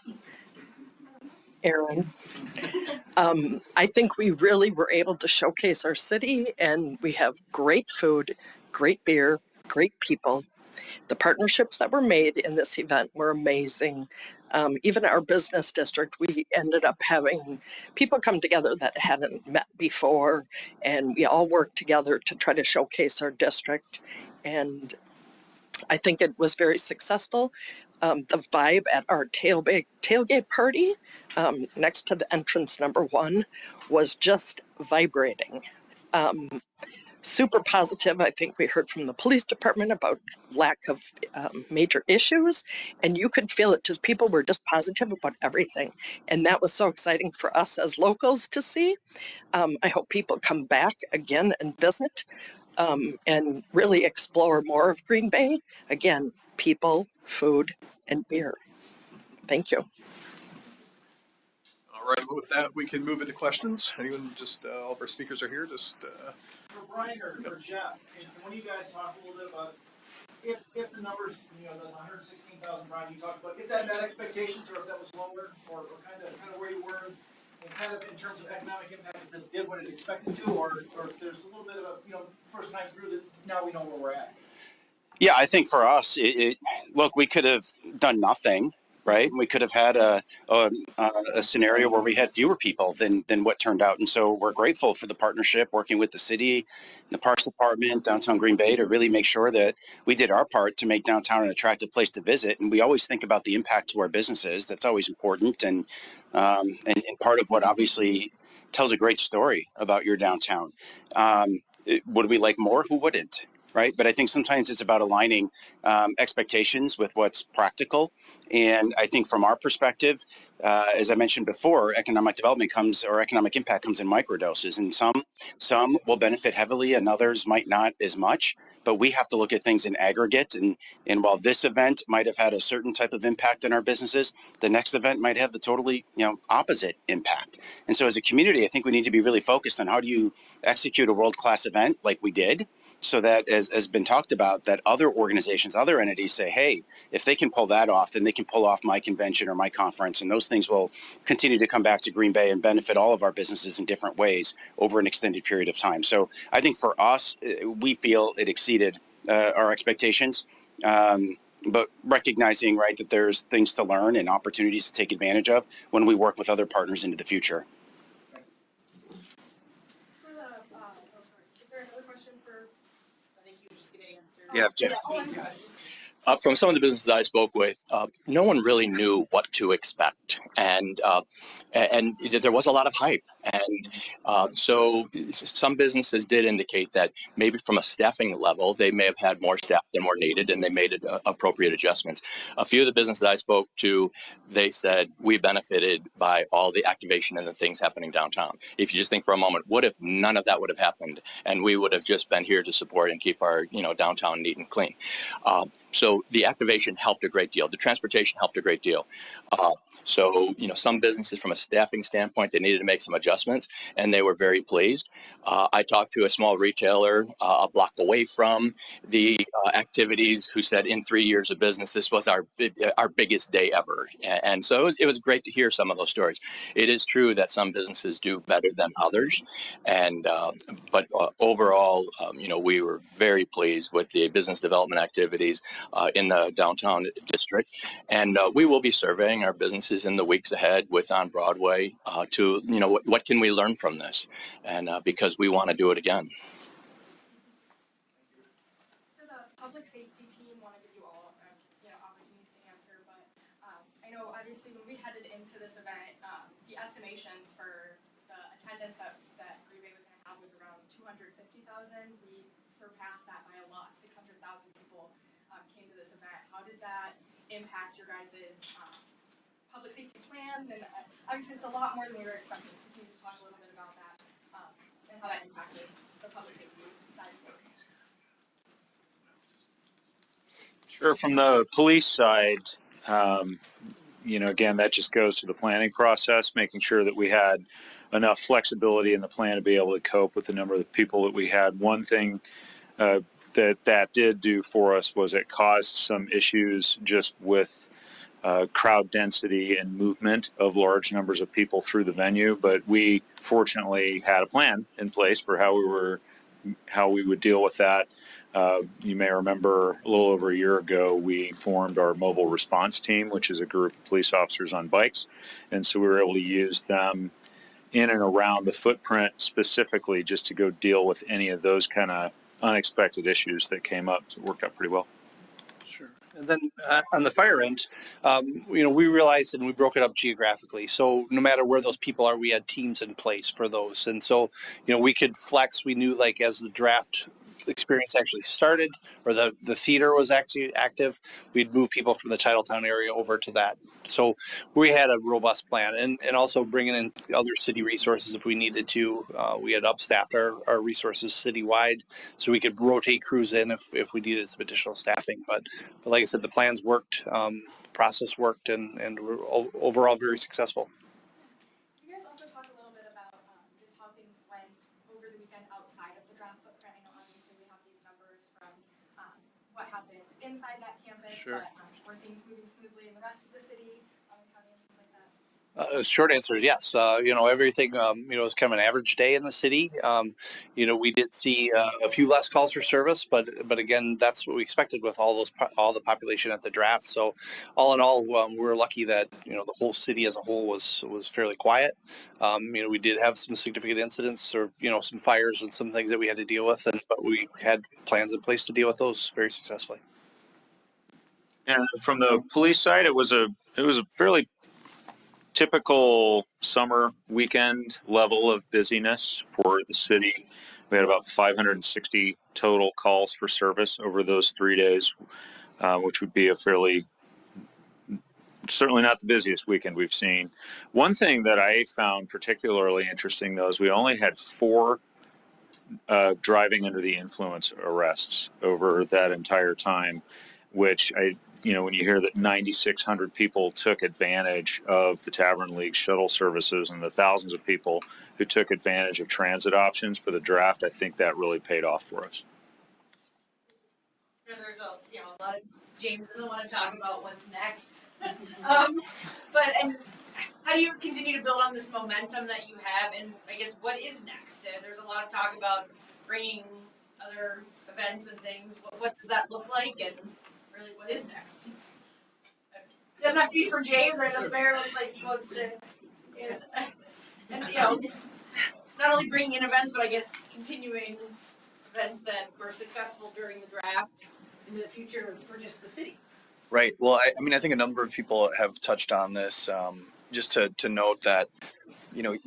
Aaron. I think we really were able to showcase our city, and we have great food, great beer, great people. The partnerships that were made in this event were amazing. Even our business district, we ended up having people come together that hadn't met before, and we all worked together to try to showcase our district. And I think it was very successful. The vibe at our tailgate party next to the entrance number 1 was just vibrating. Super positive. I think we heard from the police department about lack of major issues, and you could feel it, just people were just positive about everything. And that was so exciting for us as locals to see. I hope people come back again and visit and really explore more of Green Bay. Again, people, food, and beer. Thank you. All right, with that, we can move into questions. Anyone, all of our speakers are here. For Brian or Jeff, and when you guys talk a little bit about if the numbers, the 116,000 Brian you talked about, if that met expectations or if that was lower or kind of where you were and kind of in terms of economic impact, if this did what it expected to, or if there's a little bit of a, first time through that now we know where we're at? Yeah, I think for us, look, we could have done nothing, right? We could have had a scenario where we had fewer people than what turned out. And so we're grateful for the partnership, working with the city, the Parks Department, Downtown Green Bay, to really make sure that we did our part to make downtown an attractive place to visit. And we always think about the impact to our businesses. That's always important. And part of what obviously tells a great story about your downtown. Would we like more? Who wouldn't? Right. But I think sometimes it's about aligning expectations with what's practical. And I think from our perspective, as I mentioned before, economic impact comes in microdoses. And some will benefit heavily and others might not as much. But we have to look at things in aggregate. And while this event might have had a certain type of impact on our businesses, the next event might have the totally opposite impact. And so as a community, I think we need to be really focused on how do you execute a world-class event like we did, so that, as has been talked about, that other organizations, other entities say, hey, if they can pull that off, then they can pull off my convention or my conference. And those things will continue to come back to Green Bay and benefit all of our businesses in different ways over an extended period of time. So I think for us, we feel it exceeded our expectations. But recognizing, right, that there's things to learn and opportunities to take advantage of when we work with other partners into the future. Yeah, Jeff. From some of the businesses I spoke with, no one really knew what to expect, and there was a lot of hype, and so some businesses did indicate that maybe from a staffing level they may have had more staff than were needed, and they made appropriate adjustments. A few of the businesses I spoke to, they said we benefited by all the activation and the things happening downtown. If you just think for a moment, what if none of that would have happened, and we would have just been here to support and keep our downtown neat and clean? So the activation helped a great deal. The transportation helped a great deal. So some businesses, from a staffing standpoint, they needed to make some adjustments, and they were very pleased. I talked to a small retailer a block away from the activities who said, in 3 years of business, this was our biggest day ever. And so it was great to hear some of those stories. It is true that some businesses do better than others, and but overall, we were very pleased with the business development activities in the downtown district, and we will be surveying our businesses in the weeks ahead with on Broadway to what can we learn from this, and because we want to do it again. For the public safety team, want to give you all opportunities to answer, but I know obviously when we headed into this event, the estimations for the attendance that Green Bay was going to have was around 250,000. We surpassed that by a lot. 600,000 people came to this event. How did that impact your guys' public safety plans? And obviously it's a lot more than we were expecting, so can you just talk a little bit about that and how that impacted the public safety side of things? Sure. From the police side, again, that just goes to the planning process, making sure that we had enough flexibility in the plan to be able to cope with the number of people that we had. One thing that did do for us was it caused some issues just with crowd density and movement of large numbers of people through the venue. But we fortunately had a plan in place for how we would deal with that. You may remember a little over a year ago, we formed our mobile response team, which is a group of police officers on bikes. And so we were able to use them in and around the footprint specifically just to go deal with any of those kind of unexpected issues that came up. So it worked out pretty well. Sure. And then on the fire end, we realized and we broke it up geographically. So no matter where those people are, we had teams in place for those. And so, we could flex. We knew as the draft experience actually started, or the theater was actually active, we'd move people from the Titletown area over to that. So we had a robust plan, and also bringing in other city resources if we needed to. We had upstaffed our resources citywide, so we could rotate crews in if we needed some additional staffing. But like I said, the plans worked, process worked, and we're overall very successful. Can you guys also talk a little bit about just how things went over the weekend outside of the draft footprint? I know obviously we have these numbers from what happened inside that campus, Sure. But were things moving smoothly in the rest of the city, county, and things like that? Short answer, yes. Everything, is kind of an average day in the city. We did see a few less calls for service, but again, that's what we expected with all the population at the draft. So, all in all, we're lucky that the whole city as a whole was fairly quiet. We did have some significant incidents, or some fires and some things that we had to deal with, but we had plans in place to deal with those very successfully. And from the police side, it was a fairly typical summer weekend level of busyness for the city. We had about 560 total calls for service over those 3 days, which would be certainly not the busiest weekend we've seen. One thing that I found particularly interesting, though, is we only had 4 driving under the influence arrests over that entire time, which when you hear that 9,600 people took advantage of the Tavern League shuttle services and the thousands of people who took advantage of transit options for the draft, I think that really paid off for us. There's a lot of James doesn't want to talk about what's next, but how do you continue to build on this momentum that you have, and I guess what is next? There's a lot of talk about bringing other events and things. What does that look like, and really, what is next? It doesn't have to be for James. I know the mayor looks like he wants to, not only bringing in events, but I guess continuing events that were successful during the draft into the future for just the city. Right. Well, I think a number of people have touched on this. Just to note that,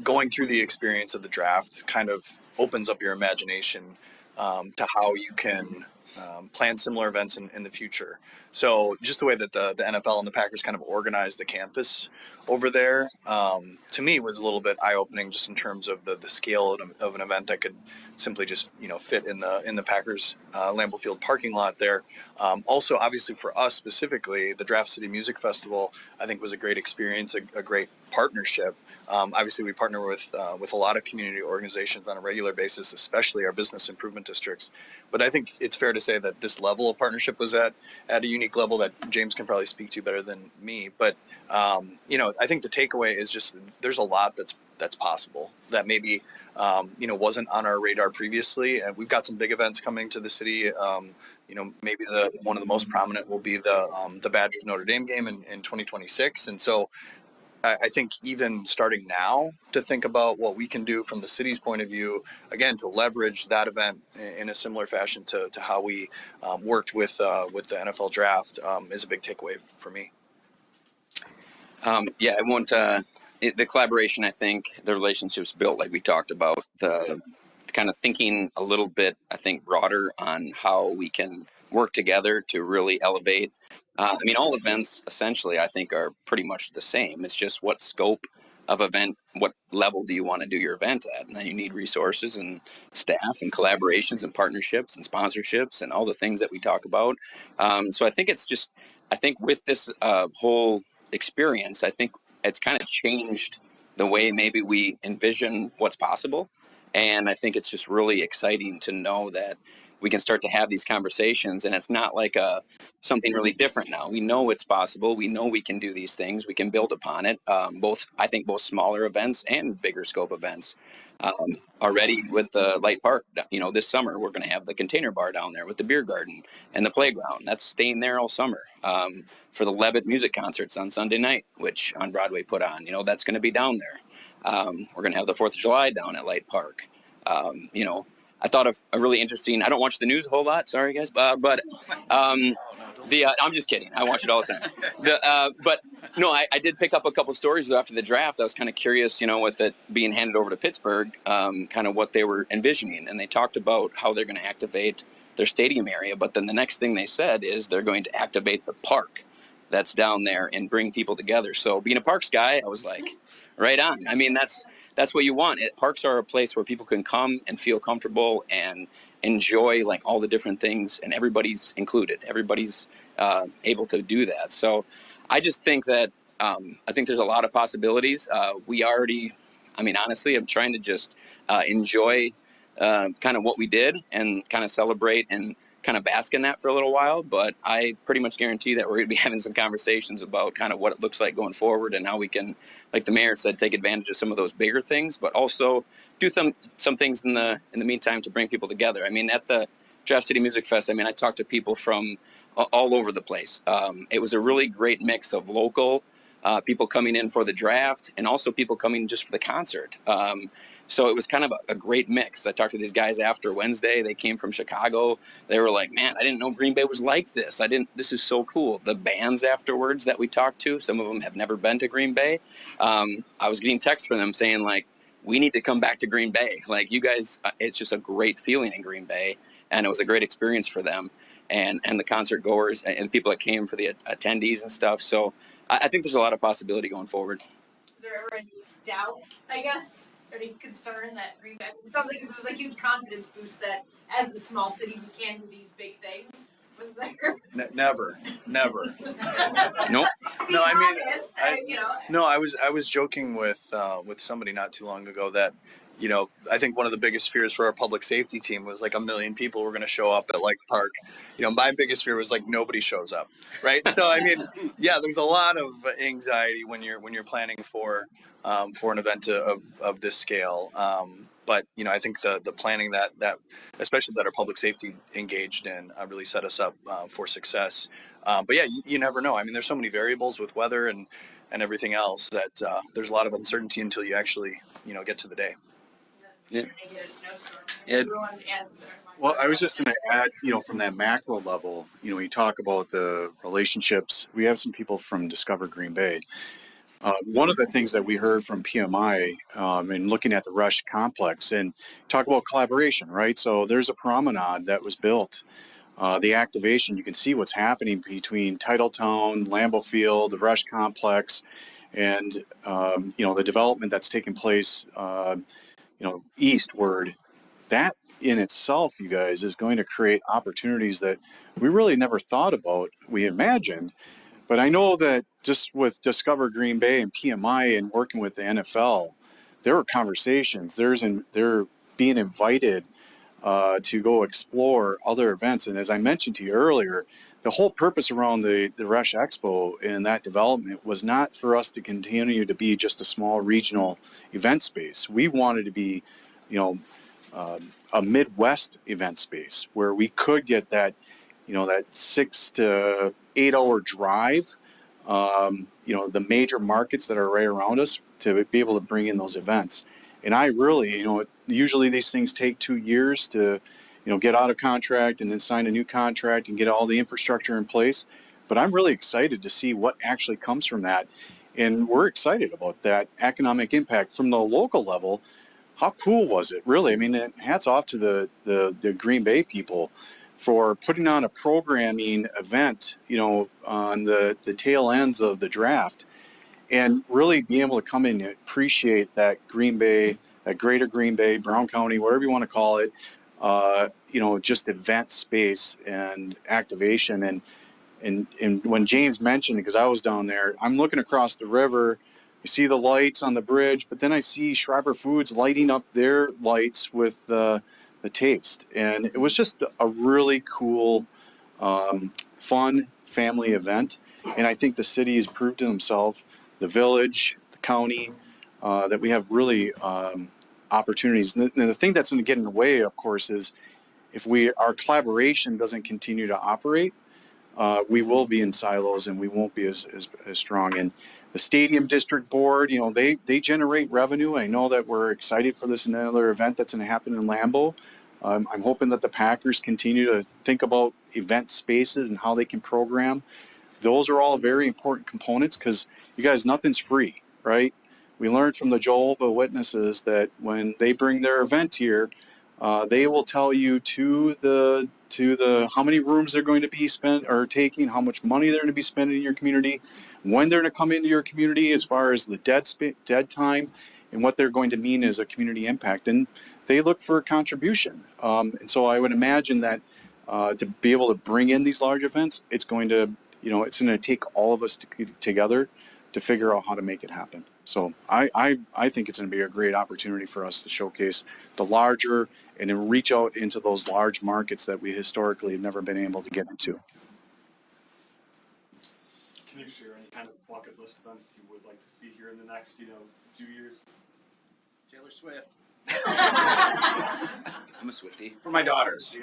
going through the experience of the draft kind of opens up your imagination to how you can plan similar events in the future. So just the way that the NFL and the Packers kind of organized the campus over there, to me was a little bit eye-opening just in terms of the scale of an event that could simply just fit in the Packers Lambeau Field parking lot there. Also, obviously for us specifically, the Draft City Music Festival I think was a great experience, a great partnership. Obviously, we partner with a lot of community organizations on a regular basis, especially our business improvement districts. But I think it's fair to say that this level of partnership was at a unique level that James can probably speak to better than me. But I think the takeaway is just there's a lot that's possible that maybe wasn't on our radar previously. And we've got some big events coming to the city. Maybe one of the most prominent will be the Badgers Notre Dame game in 2026, and so. I think even starting now to think about what we can do from the city's point of view, again, to leverage that event in a similar fashion to how we worked with the NFL draft is a big takeaway for me. I want the collaboration. I think the relationships built, like we talked about, the kind of thinking a little bit, I think, broader on how we can work together to really elevate. All events essentially, I think, are pretty much the same. It's just what scope of event, what level do you want to do your event at? And then you need resources and staff and collaborations and partnerships and sponsorships and all the things that we talk about. So I think with this whole experience, I think it's kind of changed the way maybe we envision what's possible. And I think it's just really exciting to know that we can start to have these conversations, and it's not like something really different now. We know it's possible. We know we can do these things. We can build upon it. Both smaller events and bigger scope events. Already with the Light Park, this summer we're going to have the container bar down there with the beer garden and the playground. That's staying there all summer. For the Levitt music concerts on Sunday night, which on Broadway put on, that's going to be down there. We're going to have the 4th of July down at Light Park. I thought of a really interesting. I don't watch the news a whole lot. Sorry, guys, but I'm just kidding. I watch it all the time. But no, I did pick up a couple stories after the draft. I was kind of curious, with it being handed over to Pittsburgh, kind of what they were envisioning, and they talked about how they're going to activate their stadium area. But then the next thing they said is they're going to activate the park that's down there and bring people together. So being a parks guy, I was like, right on. That's what you want. Parks are a place where people can come and feel comfortable and enjoy all the different things, and everybody's included. Everybody's able to do that. So I just think that I think there's a lot of possibilities. Honestly, I'm trying to just enjoy kind of what we did and kind of celebrate and kind of bask in that for a little while, but I pretty much guarantee that we're going to be having some conversations about kind of what it looks like going forward and how we can, like the mayor said, take advantage of some of those bigger things, but also do some things in the meantime to bring people together. I mean, at the Draft City Music Fest, I mean, I talked to people from all over the place. It was a really great mix of local people coming in for the draft and also people coming just for the concert. So it was kind of a great mix. I talked to these guys after Wednesday. They came from Chicago. They were like, man, I didn't know Green Bay was like this. This is so cool. The bands afterwards that we talked to, some of them have never been to Green Bay. I was getting texts from them saying like, we need to come back to Green Bay. Like you guys, it's just a great feeling in Green Bay. And it was a great experience for them and the concert goers and the people that came for the attendees and stuff. So I think there's a lot of possibility going forward. Is there ever any doubt, I guess, or any concern that Green Bay, it sounds like this was a huge confidence boost that as the small city, we can do these big things. Was there? Never. Nope. No, I mean, honest, I was joking with somebody not too long ago that, you know, I think one of the biggest fears for our public safety team was like 1 million people were going to show up at like Park. You know, my biggest fear was like nobody shows up, right? So I mean, yeah, there's a lot of anxiety when you're planning for an event of this scale. But you know, I think the planning that especially that our public safety engaged in really set us up for success. But yeah, you never know. I mean, there's so many variables with weather and everything else that there's a lot of uncertainty until you actually get to the day. Yeah. Well, I was just going to add, from that macro level, you talk about the relationships. We have some people from Discover Green Bay. One of the things that we heard from PMI and looking at the Rush complex and talk about collaboration, right? So there's a promenade that was built. The activation, you can see what's happening between Titletown, Lambeau Field, the Rush complex, and, the development that's taking place, eastward. That in itself, you guys, is going to create opportunities that we really never thought about, we imagined. But I know that just with Discover Green Bay and PMI and working with the NFL, there are conversations. They're being invited to go explore other events. And as I mentioned to you earlier, the whole purpose around the Rush Expo and that development was not for us to continue to be just a small regional event space. We wanted to be, a Midwest event space where we could get that, that 6 to 8 hour drive, the major markets that are right around us to be able to bring in those events. And I really, usually these things take 2 years to, get out of contract and then sign a new contract and get all the infrastructure in place. But I'm really excited to see what actually comes from that. And we're excited about that economic impact from the local level. How cool was it, really? I mean, hats off to the Green Bay people for putting on a programming event, on the tail ends of the draft and really being able to come in and appreciate that Green Bay, that greater Green Bay, Brown County, whatever you want to call it, just event space and activation. And when James mentioned it, because I was down there, I'm looking across the river, you see the lights on the bridge, but then I see Schreiber Foods lighting up their lights with the taste. And it was just a really cool, fun family event. And I think the city has proved to themselves, the village, the county, that we have really opportunities. And the thing that's going to get in the way, of course, is if our collaboration doesn't continue to operate, we will be in silos and we won't be as strong. And the Stadium District Board, they generate revenue. I know that we're excited for this another event that's going to happen in Lambeau. I'm hoping that the Packers continue to think about event spaces and how they can program. Those are all very important components because, you guys, nothing's free, right? We learned from the Jehovah's Witnesses that when they bring their event here, they will tell you to the how many rooms they're going to be taking, how much money they're going to be spending in your community, when they're going to come into your community as far as the dead time, and what they're going to mean as a community impact. And they look for a contribution. And so I would imagine that to be able to bring in these large events, it's going to take all of us together to figure out how to make it happen. So I think it's going to be a great opportunity for us to showcase the larger and then reach out into those large markets that we historically have never been able to get into. Can you share any kind of bucket list events you would like to see here in the next, few years? Taylor Swift. I'm a Swiftie. For my daughters.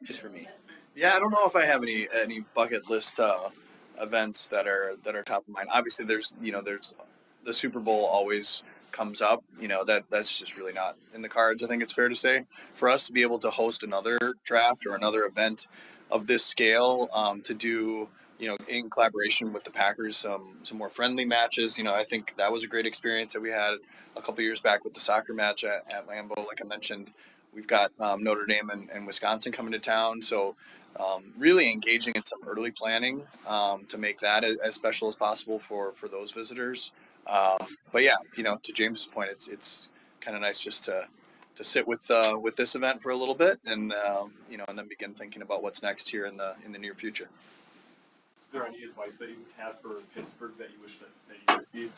Just for me. Yeah, I don't know if I have any bucket list events that are top of mind. Obviously, there's the Super Bowl always comes up. That's just really not in the cards. I think it's fair to say for us to be able to host another draft or another event of this scale, to do in collaboration with the Packers some more friendly matches. I think that was a great experience that we had a couple years back with the soccer match at Lambeau. Like I mentioned, we've got Notre Dame and Wisconsin coming to town, so really engaging in some early planning to make that as special as possible for those visitors. But yeah, to James's point, it's kind of nice just to sit with this event for a little bit, and and then begin thinking about what's next here in the near future. Is there any advice that you have for Pittsburgh that you wish that you received?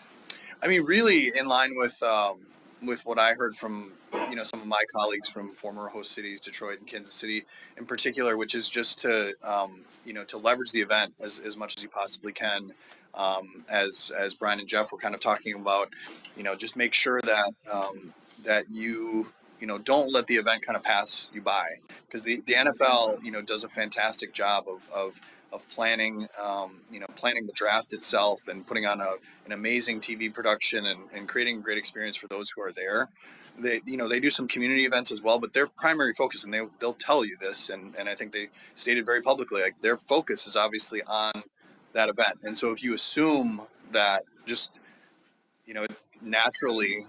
I mean, really in line with what I heard from some of my colleagues from former host cities, Detroit and Kansas City in particular, which is just to to leverage the event as much as you possibly can. As Brian and Jeff were kind of talking about, just make sure that that you don't let the event kind of pass you by, because the NFL does a fantastic job of planning planning the draft itself and putting on an amazing TV production and creating a great experience for those who are there. They do some community events as well, but their primary focus, and they'll tell you this, and I think they stated very publicly, like their focus is obviously on that event. And so if you assume that just naturally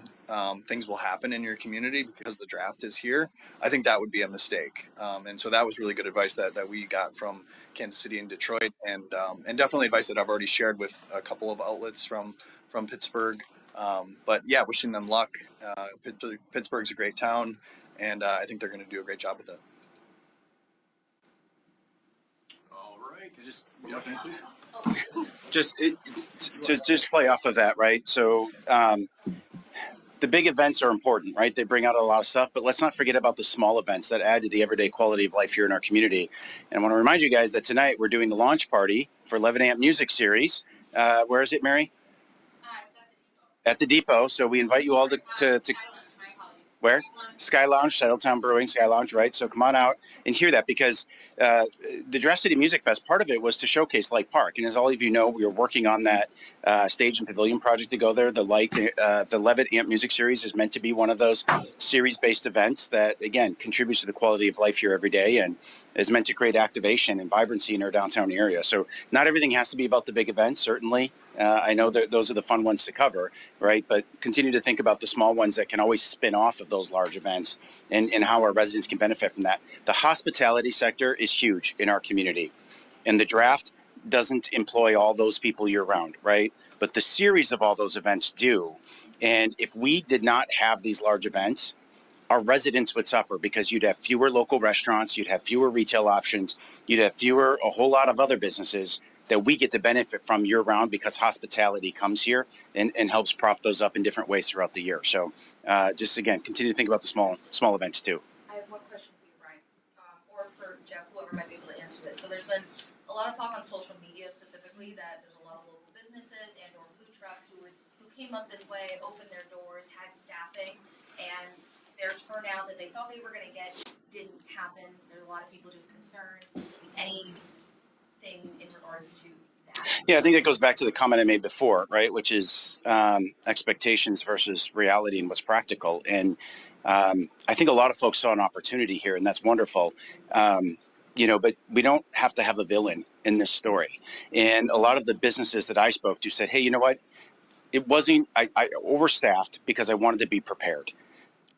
things will happen in your community because the draft is here, I think that would be a mistake. And so that was really good advice that we got from Kansas City and Detroit, and definitely advice that I've already shared with a couple of outlets from Pittsburgh. But yeah, wishing them luck. Pittsburgh's a great town, and I think they're going to do a great job with it. All right. Please. Just play off of that, right? So the big events are important, right? They bring out a lot of stuff, but let's not forget about the small events that add to the everyday quality of life here in our community. And I want to remind you guys that tonight we're doing the launch party for 11 Amp Music Series. Where is it, Mary? At the Depot. So we invite you all to where? Sky Lounge, Settletown Brewing, Sky Lounge, right? So come on out and hear that, because the Draft City Music Fest, part of it was to showcase Light Park. And as all of you know, we were working on that stage and pavilion project to go there. The Levitt Amp Music Series is meant to be one of those series-based events that, again, contributes to the quality of life here every day and is meant to create activation and vibrancy in our downtown area. So not everything has to be about the big events, certainly. I know that those are the fun ones to cover, right? But continue to think about the small ones that can always spin off of those large events and how our residents can benefit from that. The hospitality sector is huge in our community, and the draft doesn't employ all those people year round, right? But the series of all those events do. And if we did not have these large events, our residents would suffer, because you'd have fewer local restaurants, you'd have fewer retail options, you'd have a whole lot of other businesses that we get to benefit from year round, because hospitality comes here and helps prop those up in different ways throughout the year. So just again, continue to think about the small events too. I have one question for you, Brian, or for Jeff, whoever might be able to answer this. So there's been a lot of talk on social media specifically that there's a lot of local businesses and or food trucks who came up this way, opened their doors, had staffing, and their turnout that they thought they were going to get didn't happen. There are a lot of people just concerned. Anything in regards to that? Yeah, I think that goes back to the comment I made before, right? Which is expectations versus reality and what's practical. And I think a lot of folks saw an opportunity here, and that's wonderful. But we don't have to have a villain in this story. And a lot of the businesses that I spoke to said, hey, you know what? It wasn't, I overstaffed because I wanted to be prepared.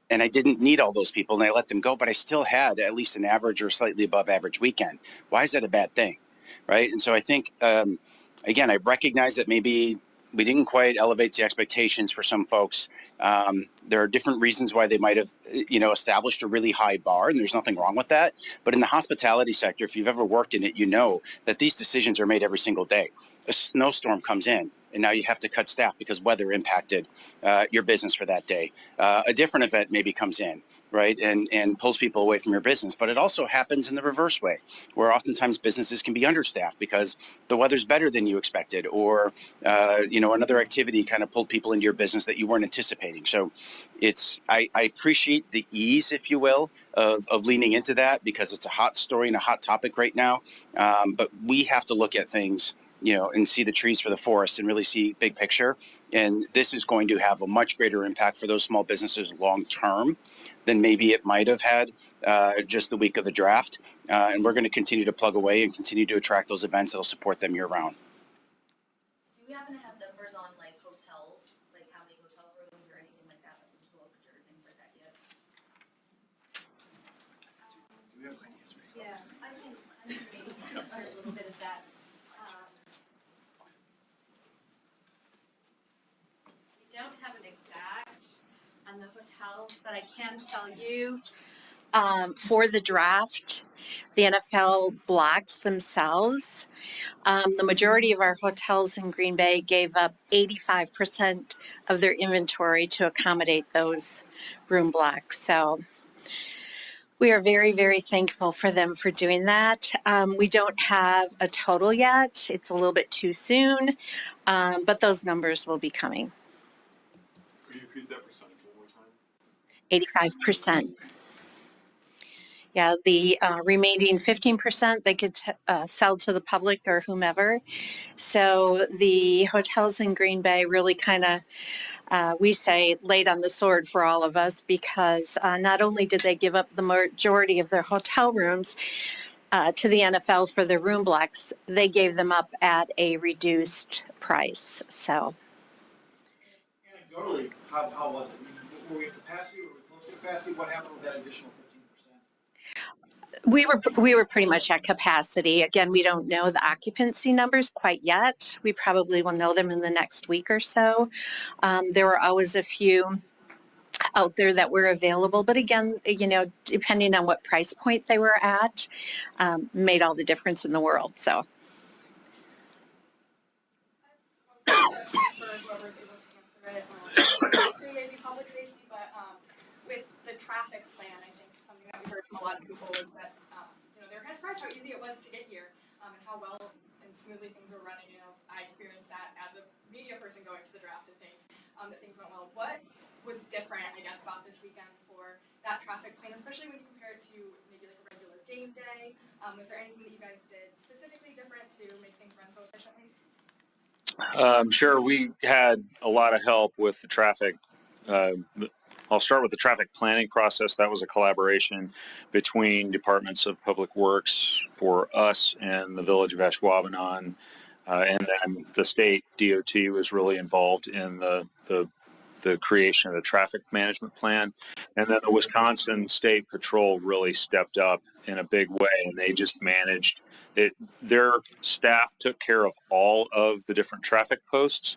And I didn't need all those people, and I let them go, but I still had at least an average or slightly above average weekend. Why is that a bad thing, right? And so I think, again, I recognize that maybe we didn't quite elevate the expectations for some folks, There are different reasons why they might have, established a really high bar, and there's nothing wrong with that. But in the hospitality sector, if you've ever worked in it, you know that these decisions are made every single day. A snowstorm comes in, and now you have to cut staff because weather impacted your business for that day. A different event maybe comes in, right, and pulls people away from your business. But it also happens in the reverse way, where oftentimes businesses can be understaffed because the weather's better than you expected, or another activity kind of pulled people into your business that you weren't anticipating. So I appreciate the ease, if you will, of leaning into that, because it's a hot story and a hot topic right now. But we have to look at things, and see the trees for the forest and really see big picture. And this is going to have a much greater impact for those small businesses long term than maybe it might have had just the week of the draft. And we're going to continue to plug away and continue to attract those events that will support them year round. Do we happen to have numbers on like hotels, like how many hotel rooms or anything like that was booked or things like that yet? Yeah, I can maybe answer a little bit of that. We don't have an exact on the hotels, but I can tell you for the draft, the NFL blocks themselves. The majority of our hotels in Green Bay gave up 85% of their inventory to accommodate those room blocks. So we are very, very thankful for them for doing that. We don't have a total yet. It's a little bit too soon, but those numbers will be coming. Could you repeat that percentage one more time? 85%. Yeah, the remaining 15% they could sell to the public or whomever. So the hotels in Green Bay really kind of, we say, laid on the sword for all of us, because not only did they give up the majority of their hotel rooms to the NFL for their room blocks, they gave them up at a reduced price. So Anecdotally, how was it? Were we at capacity? Were we close to capacity? What happened with that additional 15%? we were pretty much at capacity. Again, we don't know the occupancy numbers quite yet. We probably will know them in the next week or so. There were always a few out there that were available, but again, depending on what price point they were at, made all the difference in the world. So. For whoever's able to answer it, obviously maybe public safety, but with the traffic plan, I think something that we heard from a lot of people was that they were kind of surprised how easy it was to get here, and how well and smoothly things were running. I experienced that as a media person going to the draft and things, that things went well. What was different, I guess, about this weekend for that traffic plan, especially when you compare it to maybe like a regular game day? Was there anything that you guys did specifically different to make things run so efficiently? Sure, we had a lot of help with the traffic. I'll start with the traffic planning process. That was a collaboration between departments of public works for us and the village of Ashwaubenon, and then the state DOT was really involved in the creation of the traffic management plan, and then the Wisconsin State Patrol really stepped up in a big way, and they just managed it. Their staff took care of all of the different traffic posts,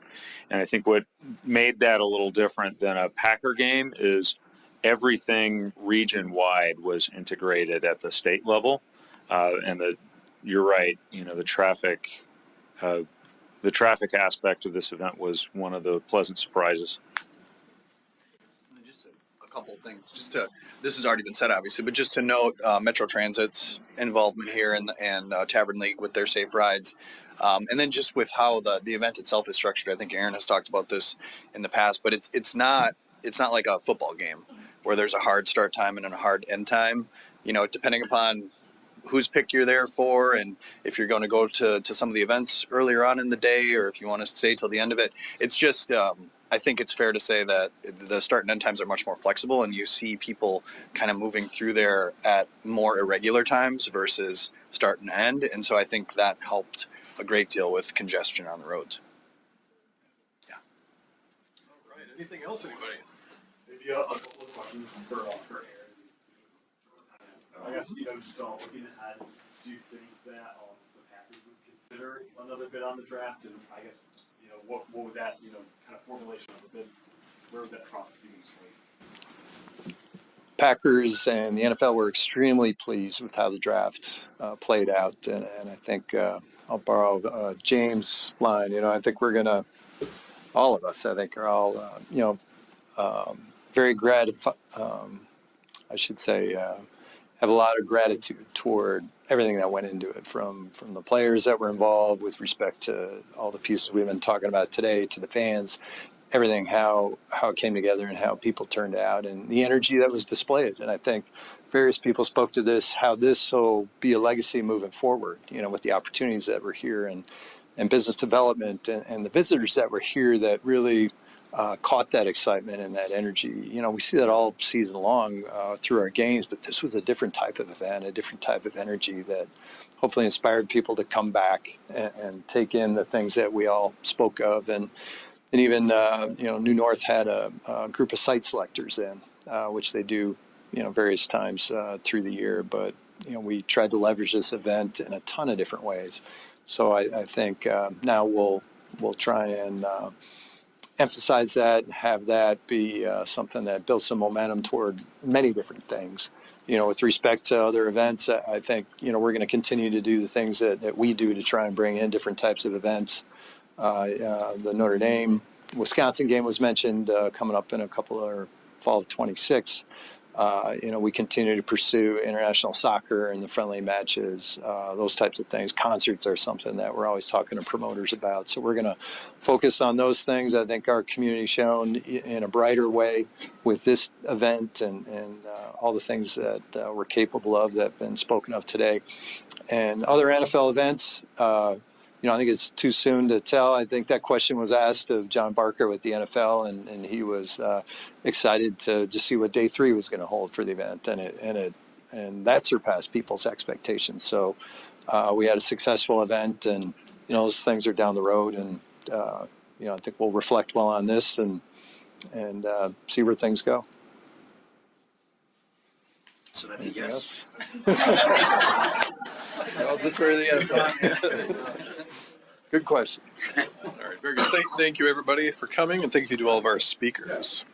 and I think what made that a little different than a Packer game is everything region-wide was integrated at the state level, and you're right, the traffic aspect of this event was one of the pleasant surprises. Just a couple of things. This has already been said, obviously, but just to note Metro Transit's involvement here and Tavern League with their safe rides, and then just with how the event itself is structured. I think Aaron has talked about this in the past, but it's not like a football game where there's a hard start time and a hard end time. Depending upon whose pick you're there for, and if you're going to go to some of the events earlier on in the day, or if you want to stay till the end of it. It's just I think it's fair to say that the start and end times are much more flexible, and you see people kind of moving through there at more irregular times versus start and end, and so I think that helped a great deal with congestion on the roads. Yeah. All right. Anything else, anybody? Maybe a couple of questions for Aaron. I guess, just looking ahead, do you think that the Packers would consider another bid on the draft? And I guess, what would that, kind of formulation of a bid where would that process even start? Packers and the NFL were extremely pleased with how the draft played out, and I think I'll borrow James' line. I think we're gonna, all of us, I think, are all very gratified. I should say, have a lot of gratitude toward everything that went into it, from the players that were involved with respect to all the pieces we've been talking about today, to the fans, everything, how it came together and how people turned out and the energy that was displayed. And I think various people spoke to this, how this will be a legacy moving forward, with the opportunities that were here and business development and the visitors that were here that really caught that excitement and that energy. We see that all season long through our games, but this was a different type of event, a different type of energy that hopefully inspired people to come back and take in the things that we all spoke of. And even, New North had a group of site selectors in, which they do, various times through the year. But, we tried to leverage this event in a ton of different ways. So I think now we'll try and emphasize that, have that be something that builds some momentum toward many different things. With respect to other events, I think, we're going to continue to do the things that we do to try and bring in different types of events. The Notre Dame Wisconsin game was mentioned, coming up in a couple of fall of 26. We continue to pursue international soccer and the friendly matches, those types of things. Concerts are something that we're always talking to promoters about. So we're going to focus on those things. I think our community shown in a brighter way with this event and all the things that we're capable of that have been spoken of today. And other NFL events, I think it's too soon to tell. I think that question was asked of John Barker with the NFL, and he was excited to just see what day 3 was going to hold for the event, and that surpassed people's expectations. So we had a successful event, and those things are down the road, and I think we'll reflect well on this and see where things go. So that's a yes. I'll defer to the NFL. Good question. All right, very good. Thank you, everybody, for coming, and thank you to all of our speakers.